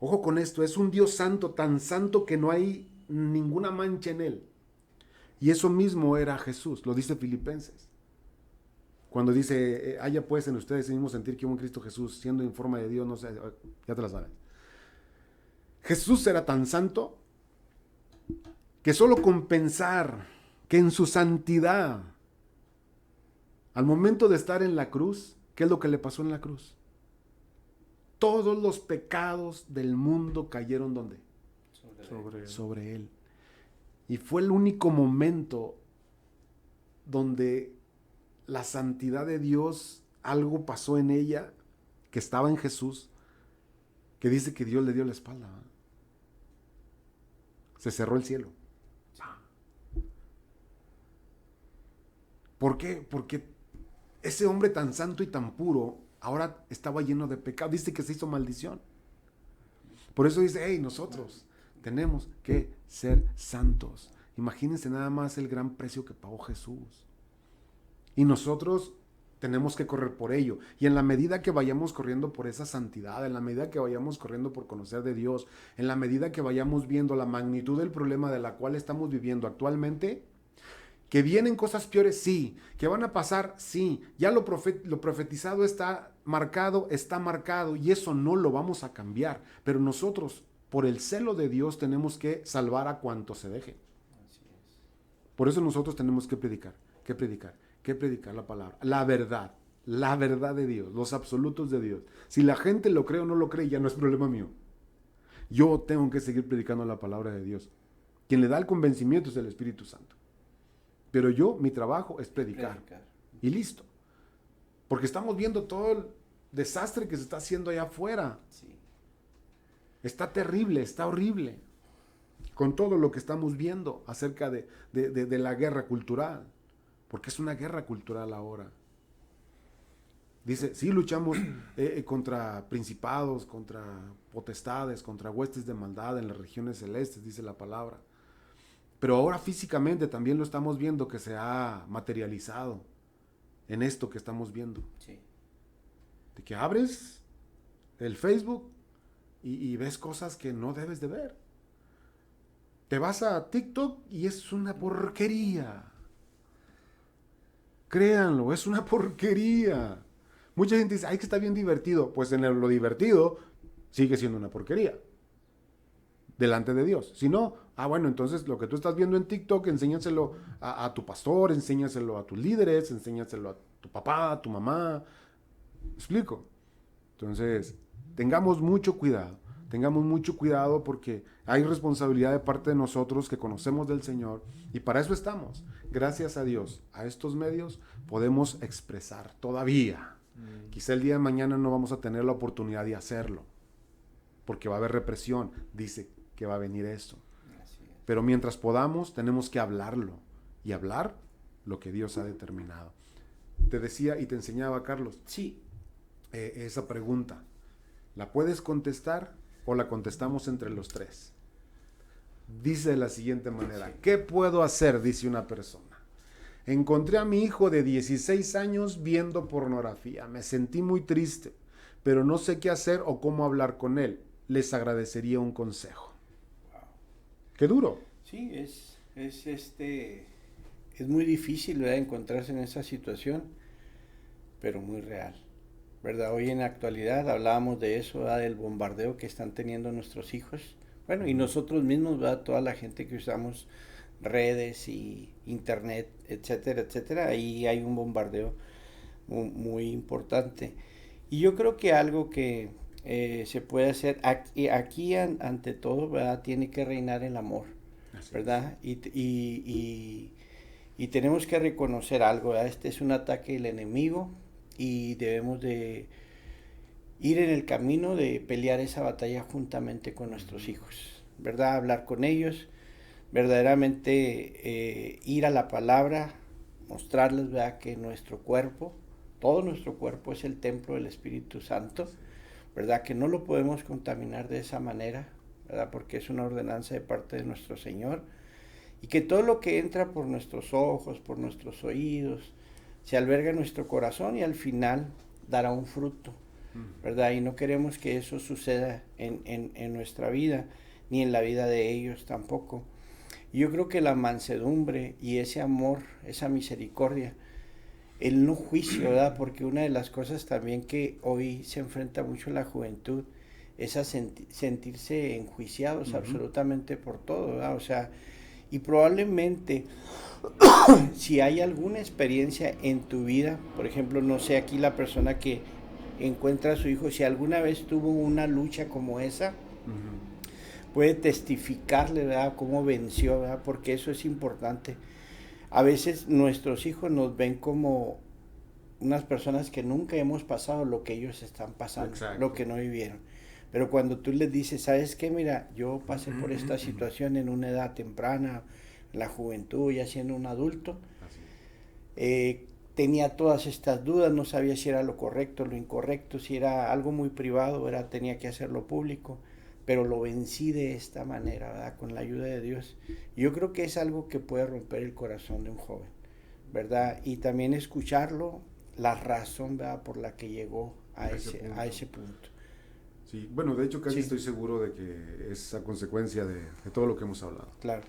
Ojo con esto, es un Dios santo, tan santo que no hay ninguna mancha en Él. Y eso mismo era Jesús, lo dice Filipenses. Cuando dice, haya pues en ustedes el mismo sentir que hubo en Cristo Jesús, siendo en forma de Dios, no sé, ya te la sabes. Jesús era tan santo que solo con pensar que en su santidad, al momento de estar en la cruz, ¿qué es lo que le pasó en la cruz? Todos los pecados del mundo cayeron ¿dónde? Sobre él. Y fue el único momento donde la santidad de Dios, algo pasó en ella, que estaba en Jesús, que dice que Dios le dio la espalda. Se cerró el cielo. ¿Por qué? Porque ese hombre tan santo y tan puro ahora estaba lleno de pecado. Dice que se hizo maldición. Por eso dice, hey, nosotros tenemos que ser santos. Imagínense nada más el gran precio que pagó Jesús. Y nosotros tenemos que correr por ello. Y en la medida que vayamos corriendo por esa santidad, en la medida que vayamos corriendo por conocer de Dios, en la medida que vayamos viendo la magnitud del problema de la cual estamos viviendo actualmente, que vienen cosas peores, sí. Que van a pasar, sí. Ya lo profetizado está marcado, y eso no lo vamos a cambiar. Pero nosotros, por el celo de Dios, tenemos que salvar a cuanto se deje. Por eso nosotros tenemos que predicar la palabra, la verdad de Dios, los absolutos de Dios. Si la gente lo cree o no lo cree, ya no es problema mío. Yo tengo que seguir predicando la palabra de Dios. Quien le da el convencimiento es el Espíritu Santo. Pero mi trabajo es predicar. Y listo. Porque estamos viendo todo el desastre que se está haciendo allá afuera. Sí. Está terrible, está horrible. Con todo lo que estamos viendo acerca de la guerra cultural. Porque es una guerra cultural ahora. Dice, sí luchamos contra principados, contra potestades, contra huestes de maldad en las regiones celestes, dice la palabra. Pero ahora físicamente también lo estamos viendo que se ha materializado en esto que estamos viendo. Sí. De que abres el Facebook y ves cosas que no debes de ver. Te vas a TikTok y es una porquería. Créanlo, es una porquería. Mucha gente dice, ay, que está bien divertido. Pues en lo divertido sigue siendo una porquería. Delante de Dios. Si no, bueno, entonces lo que tú estás viendo en TikTok, enséñaselo a tu pastor, enséñaselo a tus líderes, enséñaselo a tu papá, a tu mamá. ¿Me explico? Entonces, tengamos mucho cuidado porque hay responsabilidad de parte de nosotros que conocemos del Señor y para eso estamos. Gracias a Dios, a estos medios podemos expresar todavía. Quizá el día de mañana no vamos a tener la oportunidad de hacerlo porque va a haber represión, dice que va a venir esto. Pero mientras podamos, tenemos que hablarlo y hablar lo que Dios ha determinado. Te decía y te enseñaba, Carlos, Sí. Esa pregunta. ¿La puedes contestar o la contestamos entre los tres? Dice de la siguiente manera, ¿qué puedo hacer? Dice una persona. Encontré a mi hijo de 16 años viendo pornografía. Me sentí muy triste. pero no sé qué hacer o cómo hablar con él. Les agradecería un consejo. Qué duro. Sí, es muy difícil, ¿verdad?, encontrarse en esa situación, pero muy real, ¿verdad? Hoy en la actualidad hablábamos de eso, ¿verdad?, del bombardeo que están teniendo nuestros hijos, bueno, y nosotros mismos, ¿verdad?, toda la gente que usamos redes y internet, etcétera, etcétera, ahí hay un bombardeo muy importante. Y yo creo que algo que se puede hacer aquí ante todo, ¿verdad?, tiene que reinar el amor, ¿verdad? Y tenemos que reconocer algo, ¿verdad? Este es un ataque del enemigo y debemos de ir en el camino de pelear esa batalla juntamente con nuestros hijos, ¿verdad? Hablar con ellos, verdaderamente ir a la palabra, mostrarles, ¿verdad?, que nuestro cuerpo, todo nuestro cuerpo es el templo del Espíritu Santo, ¿verdad?, que no lo podemos contaminar de esa manera, ¿verdad?, porque es una ordenanza de parte de nuestro Señor, y que todo lo que entra por nuestros ojos, por nuestros oídos, se alberga en nuestro corazón y al final dará un fruto, ¿verdad? Y no queremos que eso suceda en nuestra vida, ni en la vida de ellos tampoco. Y yo creo que la mansedumbre y ese amor, esa misericordia, el no juicio, ¿verdad? Porque una de las cosas también que hoy se enfrenta mucho la juventud es a sentirse enjuiciados absolutamente por todo, ¿verdad? O sea, y probablemente si hay alguna experiencia en tu vida, por ejemplo, no sé, aquí la persona que encuentra a su hijo, si alguna vez tuvo una lucha como esa, puede testificarle, ¿verdad?, cómo venció, ¿verdad?, porque eso es importante. A veces nuestros hijos nos ven como unas personas que nunca hemos pasado lo que ellos están pasando, Exacto. lo que no vivieron. Pero cuando tú les dices, ¿sabes qué? Mira, yo pasé por esta situación en una edad temprana, en la juventud, ya siendo un adulto, tenía todas estas dudas, no sabía si era lo correcto, lo incorrecto, si era algo muy privado, ¿verdad?, tenía que hacerlo público, pero lo vencí de esta manera, ¿verdad?, con la ayuda de Dios. Y yo creo que es algo que puede romper el corazón de un joven, ¿verdad? Y también escucharlo, la razón, ¿verdad?, por la que llegó a ese punto. Sí, bueno, de hecho casi Sí. estoy seguro de que es a consecuencia de todo lo que hemos hablado, Claro.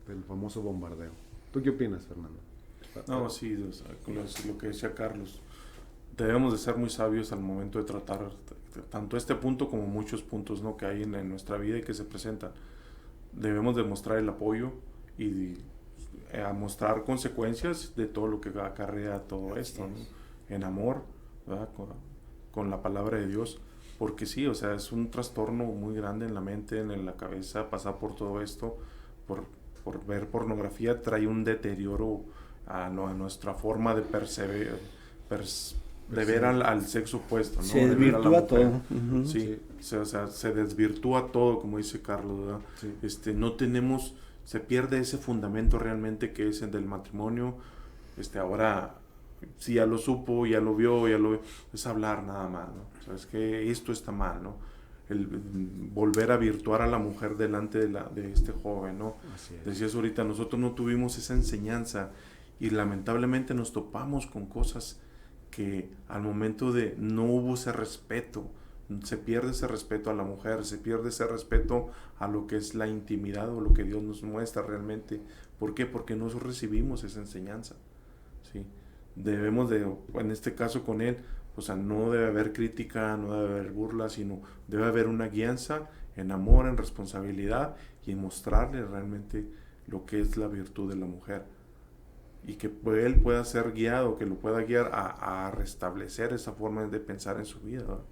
del famoso bombardeo. ¿Tú qué opinas, Fernando? No, sí, o sea, lo que decía Carlos, debemos de ser muy sabios al momento de tratar tanto este punto como muchos puntos, ¿no?, que hay en nuestra vida y que se presentan. Debemos de mostrar el apoyo y a mostrar consecuencias de todo lo que acarrea todo esto, ¿no?, en amor, ¿verdad?, con la palabra de Dios, porque sí, o sea, es un trastorno muy grande en la mente, en la cabeza, pasar por todo esto, por ver pornografía trae un deterioro a nuestra forma de de ver al sexo opuesto, ¿no? Se De ver a la desvirtúa mujer. todo. Sí, o sea, se desvirtúa todo, como dice Carlos, ¿verdad? Sí. No tenemos, se pierde ese fundamento realmente que es el del matrimonio. Ahora, si ya lo supo, ya lo vio, es hablar nada más, ¿no? O sea, es que esto está mal, ¿no? El volver a virtuar a la mujer delante de este joven, ¿no? Así es. Decías ahorita, nosotros no tuvimos esa enseñanza y lamentablemente nos topamos con cosas que al momento de no hubo ese respeto, se pierde ese respeto a la mujer, se pierde ese respeto a lo que es la intimidad o lo que Dios nos muestra realmente. ¿Por qué? Porque no recibimos esa enseñanza, ¿sí? Debemos de, en este caso con él, o sea, no debe haber crítica, no debe haber burla, sino debe haber una guianza en amor, en responsabilidad y en mostrarle realmente lo que es la virtud de la mujer. Y que él pueda ser guiado, que lo pueda guiar a restablecer esa forma de pensar en su vida, ¿verdad?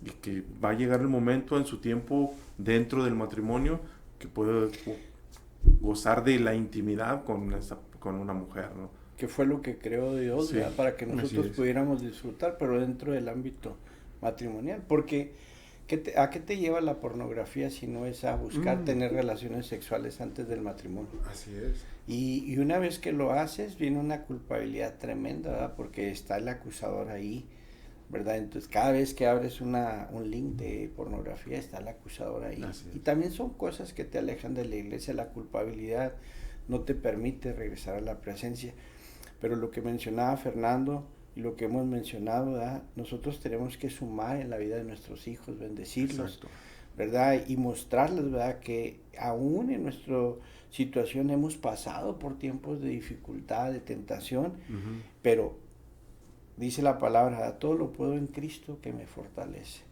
Y que va a llegar el momento en su tiempo dentro del matrimonio que pueda gozar de la intimidad con una mujer, ¿no? Que fue lo que creó Dios, Sí, ¿verdad?, para que nosotros pudiéramos disfrutar, pero dentro del ámbito matrimonial. Porque, ¿a qué te lleva la pornografía si no es a buscar tener relaciones sexuales antes del matrimonio? Así es. Y una vez que lo haces, viene una culpabilidad tremenda, ¿verdad?, porque está el acusador ahí, ¿verdad? Entonces, cada vez que abres un link de pornografía, está el acusador ahí. Y también son cosas que te alejan de la iglesia, la culpabilidad no te permite regresar a la presencia. Pero lo que mencionaba Fernando, y lo que hemos mencionado, ¿verdad? Nosotros tenemos que sumar en la vida de nuestros hijos, bendecirlos, Exacto. ¿verdad? Y mostrarles, ¿verdad? Que aún en nuestra situación hemos pasado por tiempos de dificultad, de tentación, Ujú. pero dice la palabra, todo lo puedo en Cristo que me fortalece.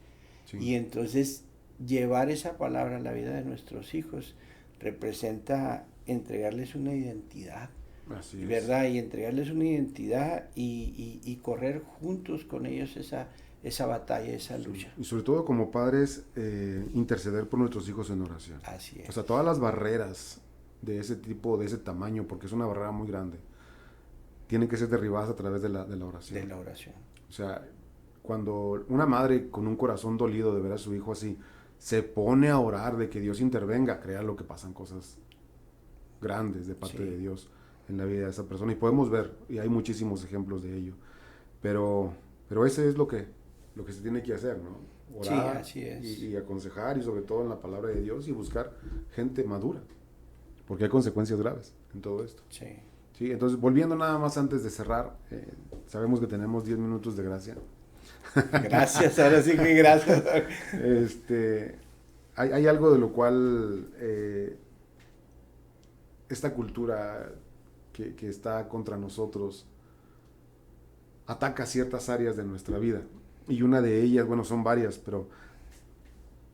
Sí. Y entonces llevar esa palabra a la vida de nuestros hijos representa entregarles una identidad, Así es. ¿verdad? Y entregarles una identidad y correr juntos con ellos esa batalla, esa lucha. Y sobre todo como padres, interceder por nuestros hijos en oración. Así es. O sea, todas las barreras de ese tipo, de ese tamaño, porque es una barrera muy grande, tienen que ser derribadas a través de la oración. De la oración. O sea, cuando una madre con un corazón dolido de ver a su hijo así, se pone a orar de que Dios intervenga, créalo que pasan cosas grandes de parte Sí. de Dios en la vida de esa persona. Y podemos ver, y hay muchísimos ejemplos de ello. Pero ese es lo que se tiene que hacer, ¿no? Orar Sí, así es. y aconsejar, y sobre todo en la palabra de Dios, y buscar gente madura. Porque hay consecuencias graves en todo esto. Sí. Sí, entonces, volviendo nada más antes de cerrar, sabemos que tenemos 10 minutos de gracia. Gracias, ahora sí que gracias. Hay algo de lo cual esta cultura que está contra nosotros ataca ciertas áreas de nuestra vida. Y una de ellas, bueno, son varias, pero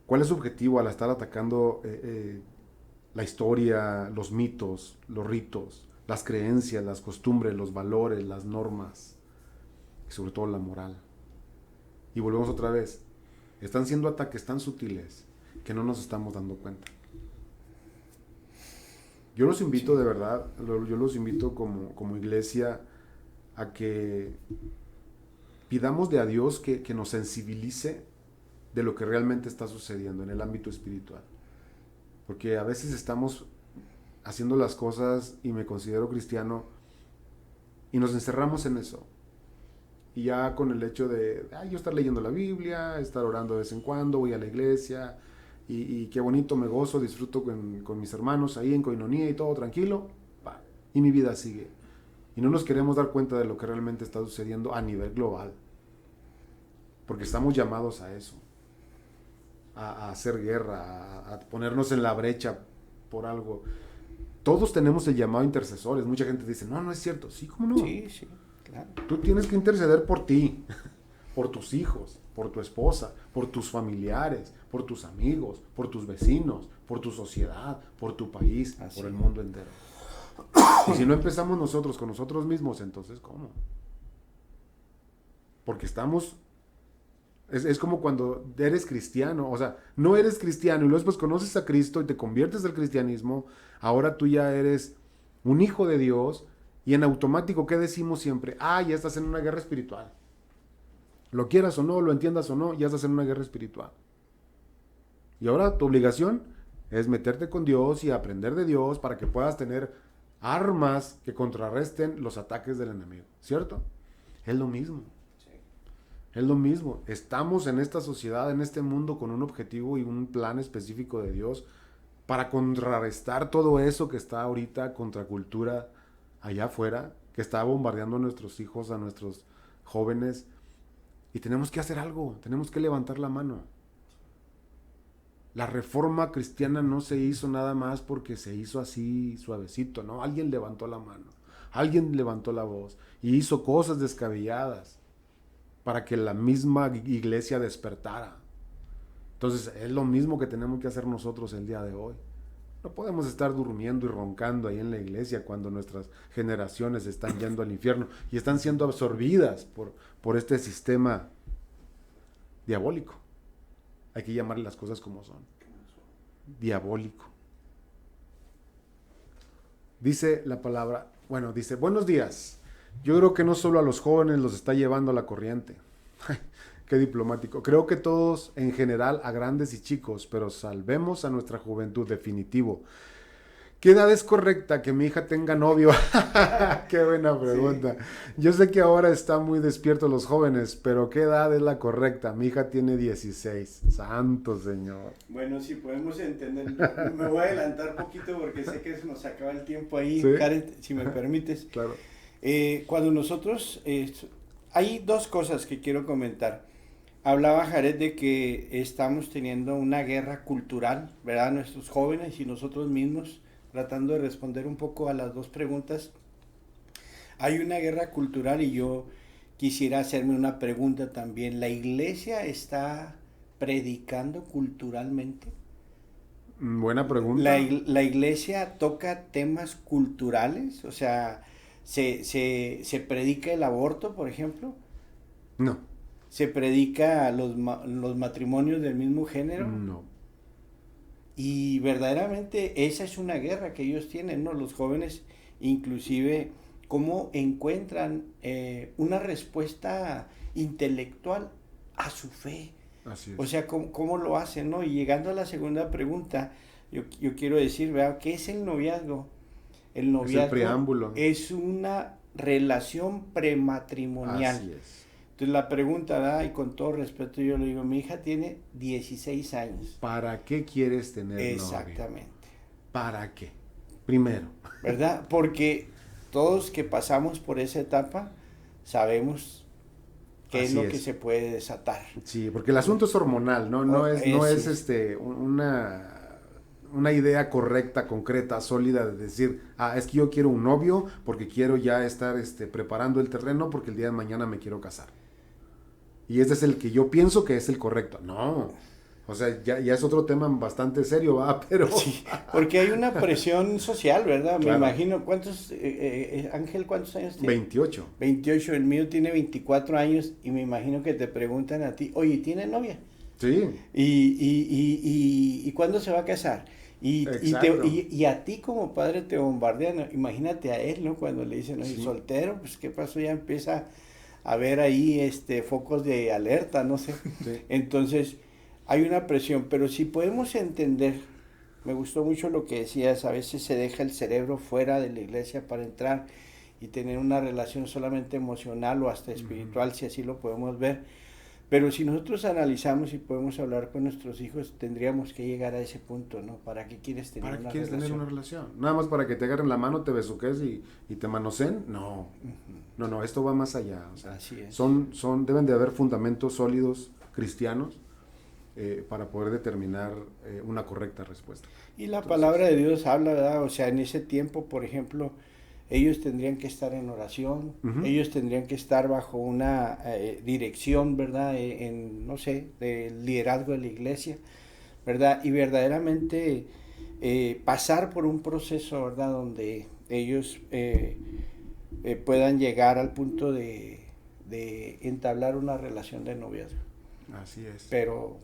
¿cuál es su objetivo al estar atacando la historia, los mitos, los ritos, las creencias, las costumbres, los valores, las normas, y sobre todo la moral? Y volvemos otra vez, están siendo ataques tan sutiles que no nos estamos dando cuenta. Yo los invito de verdad, yo los invito como iglesia a que pidamos de a Dios que nos sensibilice de lo que realmente está sucediendo en el ámbito espiritual. Porque a veces estamos haciendo las cosas, y me considero cristiano, y nos encerramos en eso. Y ya con el hecho de yo estar leyendo la Biblia, estar orando de vez en cuando, voy a la iglesia, y qué bonito, me gozo, disfruto con mis hermanos ahí en coinonía y todo tranquilo, y mi vida sigue. Y no nos queremos dar cuenta de lo que realmente está sucediendo a nivel global. Porque estamos llamados a eso. A hacer guerra, a ponernos en la brecha por algo. Todos tenemos el llamado a intercesores. Mucha gente dice, no es cierto. Sí, ¿cómo no? Sí, sí, claro. Tú tienes que interceder por ti, por tus hijos, por tu esposa, por tus familiares, por tus amigos, por tus vecinos, por tu sociedad, por tu país, Así por el es. mundo entero. Y si no empezamos nosotros con nosotros mismos, entonces ¿cómo? Porque estamos... Es como cuando eres cristiano, o sea, no eres cristiano y luego después conoces a Cristo y te conviertes al cristianismo, ahora tú ya eres un hijo de Dios, y en automático, ¿qué decimos siempre? Ya estás en una guerra espiritual. Lo quieras o no, lo entiendas o no, ya estás en una guerra espiritual. Y ahora tu obligación es meterte con Dios y aprender de Dios para que puedas tener armas que contrarresten los ataques del enemigo, ¿cierto? Es lo mismo. Es lo mismo, estamos en esta sociedad, en este mundo, con un objetivo y un plan específico de Dios para contrarrestar todo eso que está ahorita, contracultura allá afuera, que está bombardeando a nuestros hijos, a nuestros jóvenes, y tenemos que hacer algo, tenemos que levantar la mano. La reforma cristiana no se hizo nada más porque se hizo así suavecito, ¿no? Alguien levantó la mano, alguien levantó la voz y hizo cosas descabelladas para que la misma iglesia despertara. Entonces es lo mismo que tenemos que hacer nosotros el día de hoy. No podemos estar durmiendo y roncando ahí en la iglesia cuando nuestras generaciones están yendo al infierno y están siendo absorbidas por este sistema diabólico. Hay que llamarle las cosas como son. Diabólico. Dice la palabra, dice, buenos días. Yo creo que no solo a los jóvenes los está llevando la corriente. Qué diplomático. Creo que todos en general, a grandes y chicos, pero salvemos a nuestra juventud, definitivo. ¿Qué edad es correcta que mi hija tenga novio? Qué buena pregunta. Sí. Yo sé que ahora están muy despiertos los jóvenes, pero ¿qué edad es la correcta? Mi hija tiene 16. Santo Señor. Bueno, si podemos entender, me voy a adelantar poquito porque sé que se nos acaba el tiempo ahí, ¿Sí? Karen, si me permites. Claro. Cuando nosotros hay dos cosas que quiero comentar. Hablaba Jared de que estamos teniendo una guerra cultural, ¿verdad? Nuestros jóvenes y nosotros mismos, tratando de responder un poco a las dos preguntas. Hay una guerra cultural y yo quisiera hacerme una pregunta también. ¿La iglesia está predicando culturalmente? Buena pregunta. La iglesia toca temas culturales, o sea, se predica el aborto, por ejemplo. No. Se predica los matrimonios del mismo género. No. Y verdaderamente esa es una guerra que ellos tienen, ¿no? Los jóvenes, inclusive, cómo encuentran una respuesta intelectual a su fe. Así es. O sea, ¿cómo lo hacen, no? Y llegando a la segunda pregunta, yo quiero decir, ¿verdad? ¿Qué es el noviazgo? El noviazgo es el preámbulo. es una relación prematrimonial. Así es. Entonces la pregunta, ¿verdad? Y con todo respeto yo le digo, mi hija tiene 16 años. ¿Para qué quieres tener novio? Exactamente. ¿Para qué? Primero. ¿Verdad? Porque todos que pasamos por esa etapa sabemos qué es Así lo es. que se puede desatar. Sí, porque el asunto es hormonal, no es sí. una idea correcta, concreta, sólida de decir, es que yo quiero un novio porque quiero ya estar preparando el terreno porque el día de mañana me quiero casar. Y ese es el que yo pienso que es el correcto. No, o sea, ya es otro tema bastante serio, ¿va? Pero... Sí, porque hay una presión social, ¿verdad? Claro. Me imagino, Ángel, ¿cuántos años tiene? 28. 28, el mío tiene 24 años y me imagino que te preguntan a ti, oye, ¿tiene novia? Sí. ¿Y cuándo se va a casar? Exacto. Y a ti como padre te bombardean, imagínate a él, ¿no? Cuando le dicen, oye, Sí. soltero, pues ¿qué pasó? Ya empieza a ver ahí focos de alerta, no sé. Sí. Entonces, hay una presión, pero si podemos entender, me gustó mucho lo que decías, a veces se deja el cerebro fuera de la iglesia para entrar y tener una relación solamente emocional o hasta espiritual, si así lo podemos ver. Pero si nosotros analizamos y podemos hablar con nuestros hijos, tendríamos que llegar a ese punto, ¿no? ¿Para qué quieres tener ¿Para qué una quieres relación? tener una relación? Nada más para que te agarren la mano, te besuques y te manoseen. No. No, esto va más allá. O sea, Así es. deben de haber fundamentos sólidos cristianos para poder determinar una correcta respuesta. Y la palabra de Dios habla, ¿verdad? O sea, en ese tiempo, por ejemplo, ellos tendrían que estar en oración, ellos tendrían que estar bajo una dirección, ¿verdad? No sé, del liderazgo de la iglesia, ¿verdad? Y verdaderamente pasar por un proceso, ¿verdad? Donde ellos puedan llegar al punto de entablar una relación de noviazgo. Así es. Pero,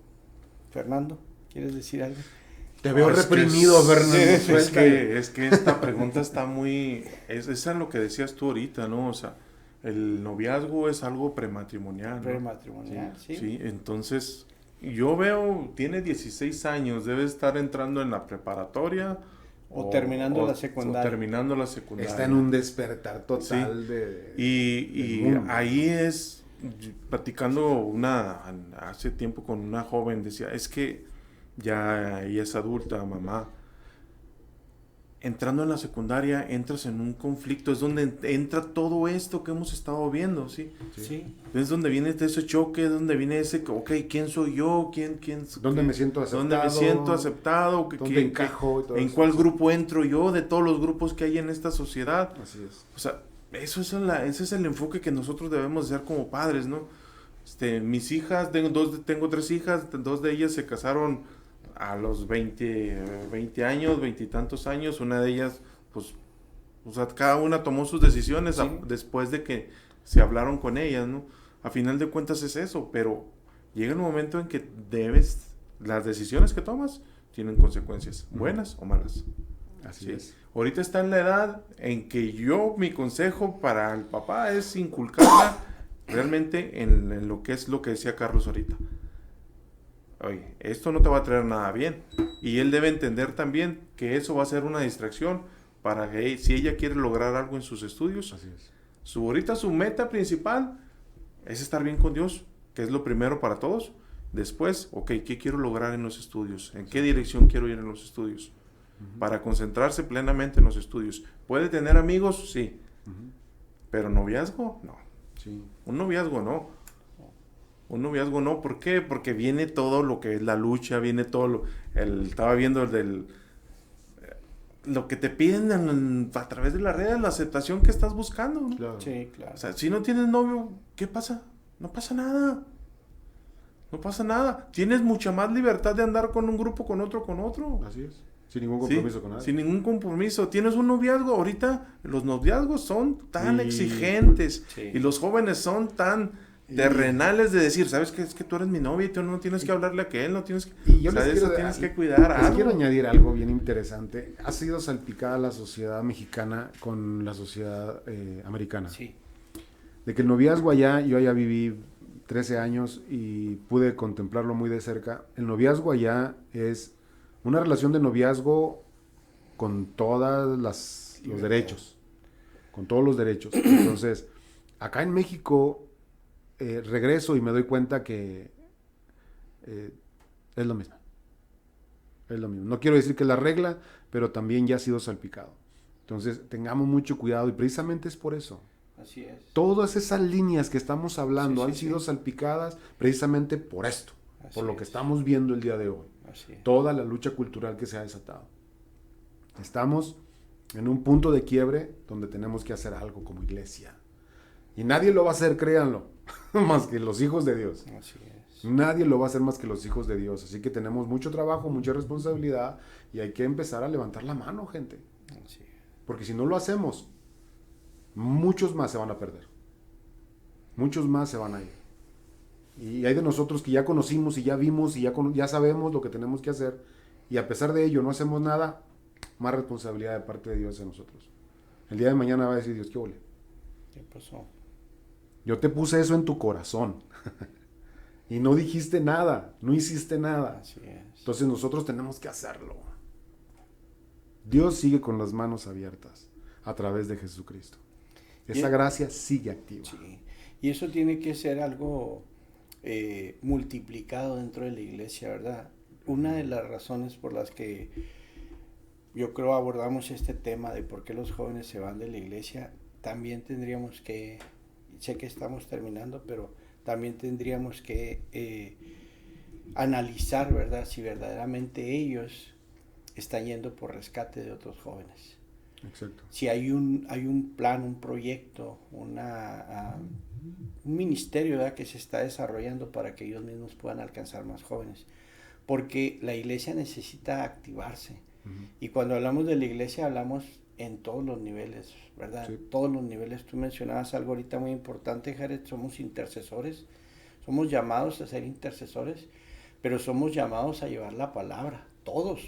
Fernando, ¿quieres decir algo? Te veo Es que reprimido, Fernando. es que esta pregunta está muy... Es lo que decías tú ahorita, ¿no? O sea, el noviazgo es algo prematrimonial, ¿no? Prematrimonial, sí. Sí, entonces yo veo, tiene 16 años, debe estar entrando en la preparatoria O terminando la secundaria. O terminando la secundaria. Está en un despertar total Sí. de... Y del mundo. ahí es, platicando hace tiempo con una joven, decía, es que ya ella es adulta, mamá. Entrando en la secundaria, entras en un conflicto, es donde entra todo esto que hemos estado viendo, ¿sí? Sí. Es donde viene ese choque, es donde viene ese, ok, ¿quién soy yo? ¿Dónde me siento aceptado? ¿Dónde me siento aceptado? ¿Dónde encajo? Y todo ¿En eso. cuál grupo entro yo de todos los grupos que hay en esta sociedad? Así es. O sea, ese es el enfoque que nosotros debemos hacer como padres, ¿no? Mis hijas, tengo 3 hijas, 2 de ellas se casaron a los 20 años, 20 y tantos años. Una de ellas, pues, o sea, cada una tomó sus decisiones Sí. después de que se hablaron con ellas, ¿no? A final de cuentas es eso, pero llega un momento en que las decisiones que tomas tienen consecuencias, buenas o malas. Así Sí. es. Ahorita está en la edad en que mi consejo para el papá es inculcarla realmente en lo que es lo que decía Carlos ahorita. Oye, esto no te va a traer nada bien. Y él debe entender también que eso va a ser una distracción para que si ella quiere lograr algo en sus estudios. Así es. Ahorita su meta principal es estar bien con Dios, que es lo primero para todos. Después, ok, ¿qué quiero lograr en los estudios? ¿En qué dirección quiero ir en los estudios? Para concentrarse plenamente en los estudios. ¿Puede tener amigos? Sí. Pero noviazgo, no. Sí. Un noviazgo no. Un noviazgo no. ¿Por qué? Porque viene todo lo que es la lucha, viene todo estaba viendo lo que te piden a través de las redes, la aceptación que estás buscando, ¿no? Claro. Sí, claro. O sea, si no tienes novio, ¿qué pasa? No pasa nada. No pasa nada. Tienes mucha más libertad de andar con un grupo, con otro. Así es. Sin ningún Sí, compromiso con nadie. sin ningún compromiso. Tienes un noviazgo. Ahorita los noviazgos son tan Sí. exigentes. Sí. Y los jóvenes son tan terrenales de decir, ¿sabes qué? Es que tú eres mi novia y tú no tienes que hablarle a aquel, no tienes que... Y yo ¿sabes? les quiero, Tienes que cuidar les algo. quiero añadir algo bien interesante. Ha sido salpicada la sociedad mexicana con la sociedad americana. Sí, De que el noviazgo allá, yo allá viví 13 años y pude contemplarlo muy de cerca. El noviazgo allá es una relación de noviazgo con todos los derechos. Con todos los derechos. Entonces, acá en México regreso y me doy cuenta que es lo mismo. Es lo mismo. No quiero decir que es la regla, pero también ya ha sido salpicado. Entonces, tengamos mucho cuidado y precisamente es por eso. así es. Todas esas líneas que estamos hablando Sí, han sí, sido sí. salpicadas precisamente por esto, Así por lo que es. estamos viendo el día de hoy. Así es. Toda la lucha cultural que se ha desatado. Estamos en un punto de quiebre donde tenemos que hacer algo como iglesia. Y nadie lo va a hacer, créanlo, más que los hijos de Dios. Así es. Nadie lo va a hacer más que los hijos de Dios. Así que tenemos mucho trabajo, mucha responsabilidad y hay que empezar a levantar la mano, gente. Así es. Porque si no lo hacemos, muchos más se van a perder. Muchos más se van a ir. Y hay de nosotros que ya conocimos y ya vimos y ya sabemos lo que tenemos que hacer. Y a pesar de ello no hacemos nada, más responsabilidad de parte de Dios en nosotros. El día de mañana va a decir Dios, ¿qué ole? ¿Qué pasó? Yo te puse eso en tu corazón. Y no dijiste nada, no hiciste nada. Así es. Entonces nosotros tenemos que hacerlo. Dios sigue con las manos abiertas a través de Jesucristo. Esa gracia sigue activa. Sí. Y eso tiene que ser algo multiplicado dentro de la iglesia, ¿verdad? Una de las razones por las que yo creo abordamos este tema de por qué los jóvenes se van de la iglesia, también tendríamos que, sé que estamos terminando, pero también tendríamos que analizar, ¿verdad? Si verdaderamente ellos están yendo por rescate de otros jóvenes. Exacto. Si hay un plan, un proyecto, un ministerio, ¿verdad?, que se está desarrollando para que ellos mismos puedan alcanzar más jóvenes. Porque la iglesia necesita activarse. Uh-huh. Y cuando hablamos de la iglesia hablamos en todos los niveles, ¿verdad? Sí. Todos los niveles. Tú mencionabas algo ahorita muy importante, Jared, somos intercesores. Somos llamados a ser intercesores, pero somos llamados a llevar la palabra. Todos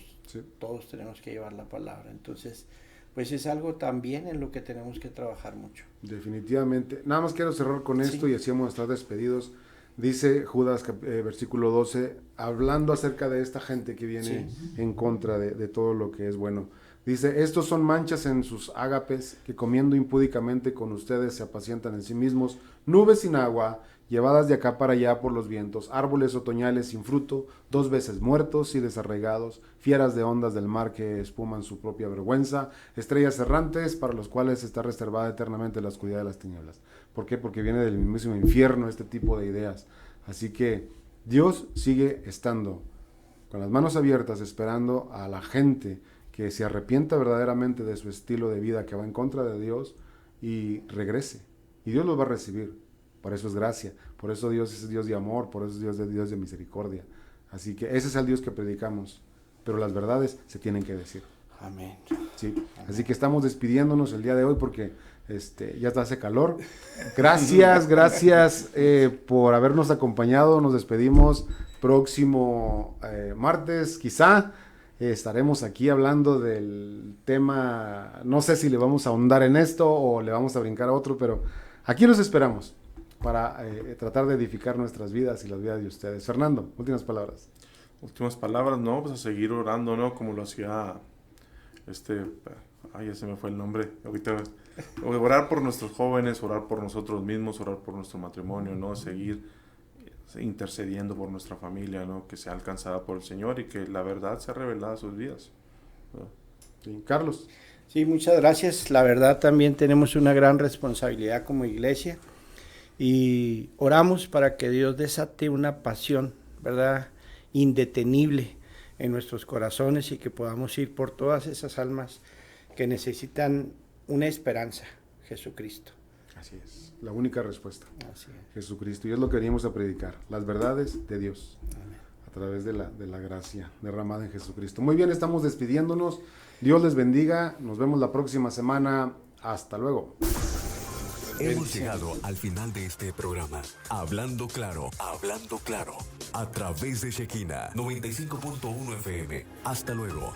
tenemos que llevar la palabra. Entonces, pues es algo también en lo que tenemos que trabajar mucho. Definitivamente. Nada más quiero cerrar con esto Sí. y así vamos a estar despedidos. Dice Judas, versículo 12, hablando acerca de esta gente que viene en contra de todo lo que es bueno. Dice, estos son manchas en sus ágapes, que comiendo impúdicamente con ustedes se apacientan en sí mismos, nubes sin agua, llevadas de acá para allá por los vientos, árboles otoñales sin fruto, 2 veces muertos y desarraigados, fieras de ondas del mar que espuman su propia vergüenza, estrellas errantes para los cuales está reservada eternamente la oscuridad de las tinieblas. ¿Por qué? Porque viene del mismísimo infierno este tipo de ideas. Así que Dios sigue estando con las manos abiertas esperando a la gente que se arrepienta verdaderamente de su estilo de vida que va en contra de Dios y regrese. Y Dios los va a recibir. Por eso es gracia. Por eso Dios es Dios de amor. Por eso es Dios de misericordia. Así que ese es el Dios que predicamos. Pero las verdades se tienen que decir. Amén. Sí. Así que estamos despidiéndonos el día de hoy porque ya hace calor. Gracias por habernos acompañado. Nos despedimos próximo martes, quizá. Estaremos aquí hablando del tema, no sé si le vamos a ahondar en esto o le vamos a brincar a otro, pero aquí los esperamos para tratar de edificar nuestras vidas y las vidas de ustedes. Fernando, últimas palabras. Últimas palabras, ¿no? Pues a seguir orando, ¿no? Como lo hacía ya se me fue el nombre. Ahorita, orar por nuestros jóvenes, orar por nosotros mismos, orar por nuestro matrimonio, ¿no? Seguir intercediendo por nuestra familia, ¿no? Que sea alcanzada por el Señor y que la verdad sea revelada a sus vidas, ¿no? Sí, Carlos. Sí, muchas gracias. La verdad también tenemos una gran responsabilidad como iglesia Y oramos para que Dios desate una pasión, ¿verdad?, indetenible en nuestros corazones y que podamos ir por todas esas almas que necesitan una esperanza, Jesucristo. Así es, la única respuesta, Así es. Jesucristo. Y es lo que venimos a predicar, las verdades de Dios, a través de la gracia derramada en Jesucristo. Muy bien, estamos despidiéndonos. Dios les bendiga. Nos vemos la próxima semana. Hasta luego. Hemos llegado al final de este programa. Hablando claro, a través de Shekinah 95.1 FM. Hasta luego.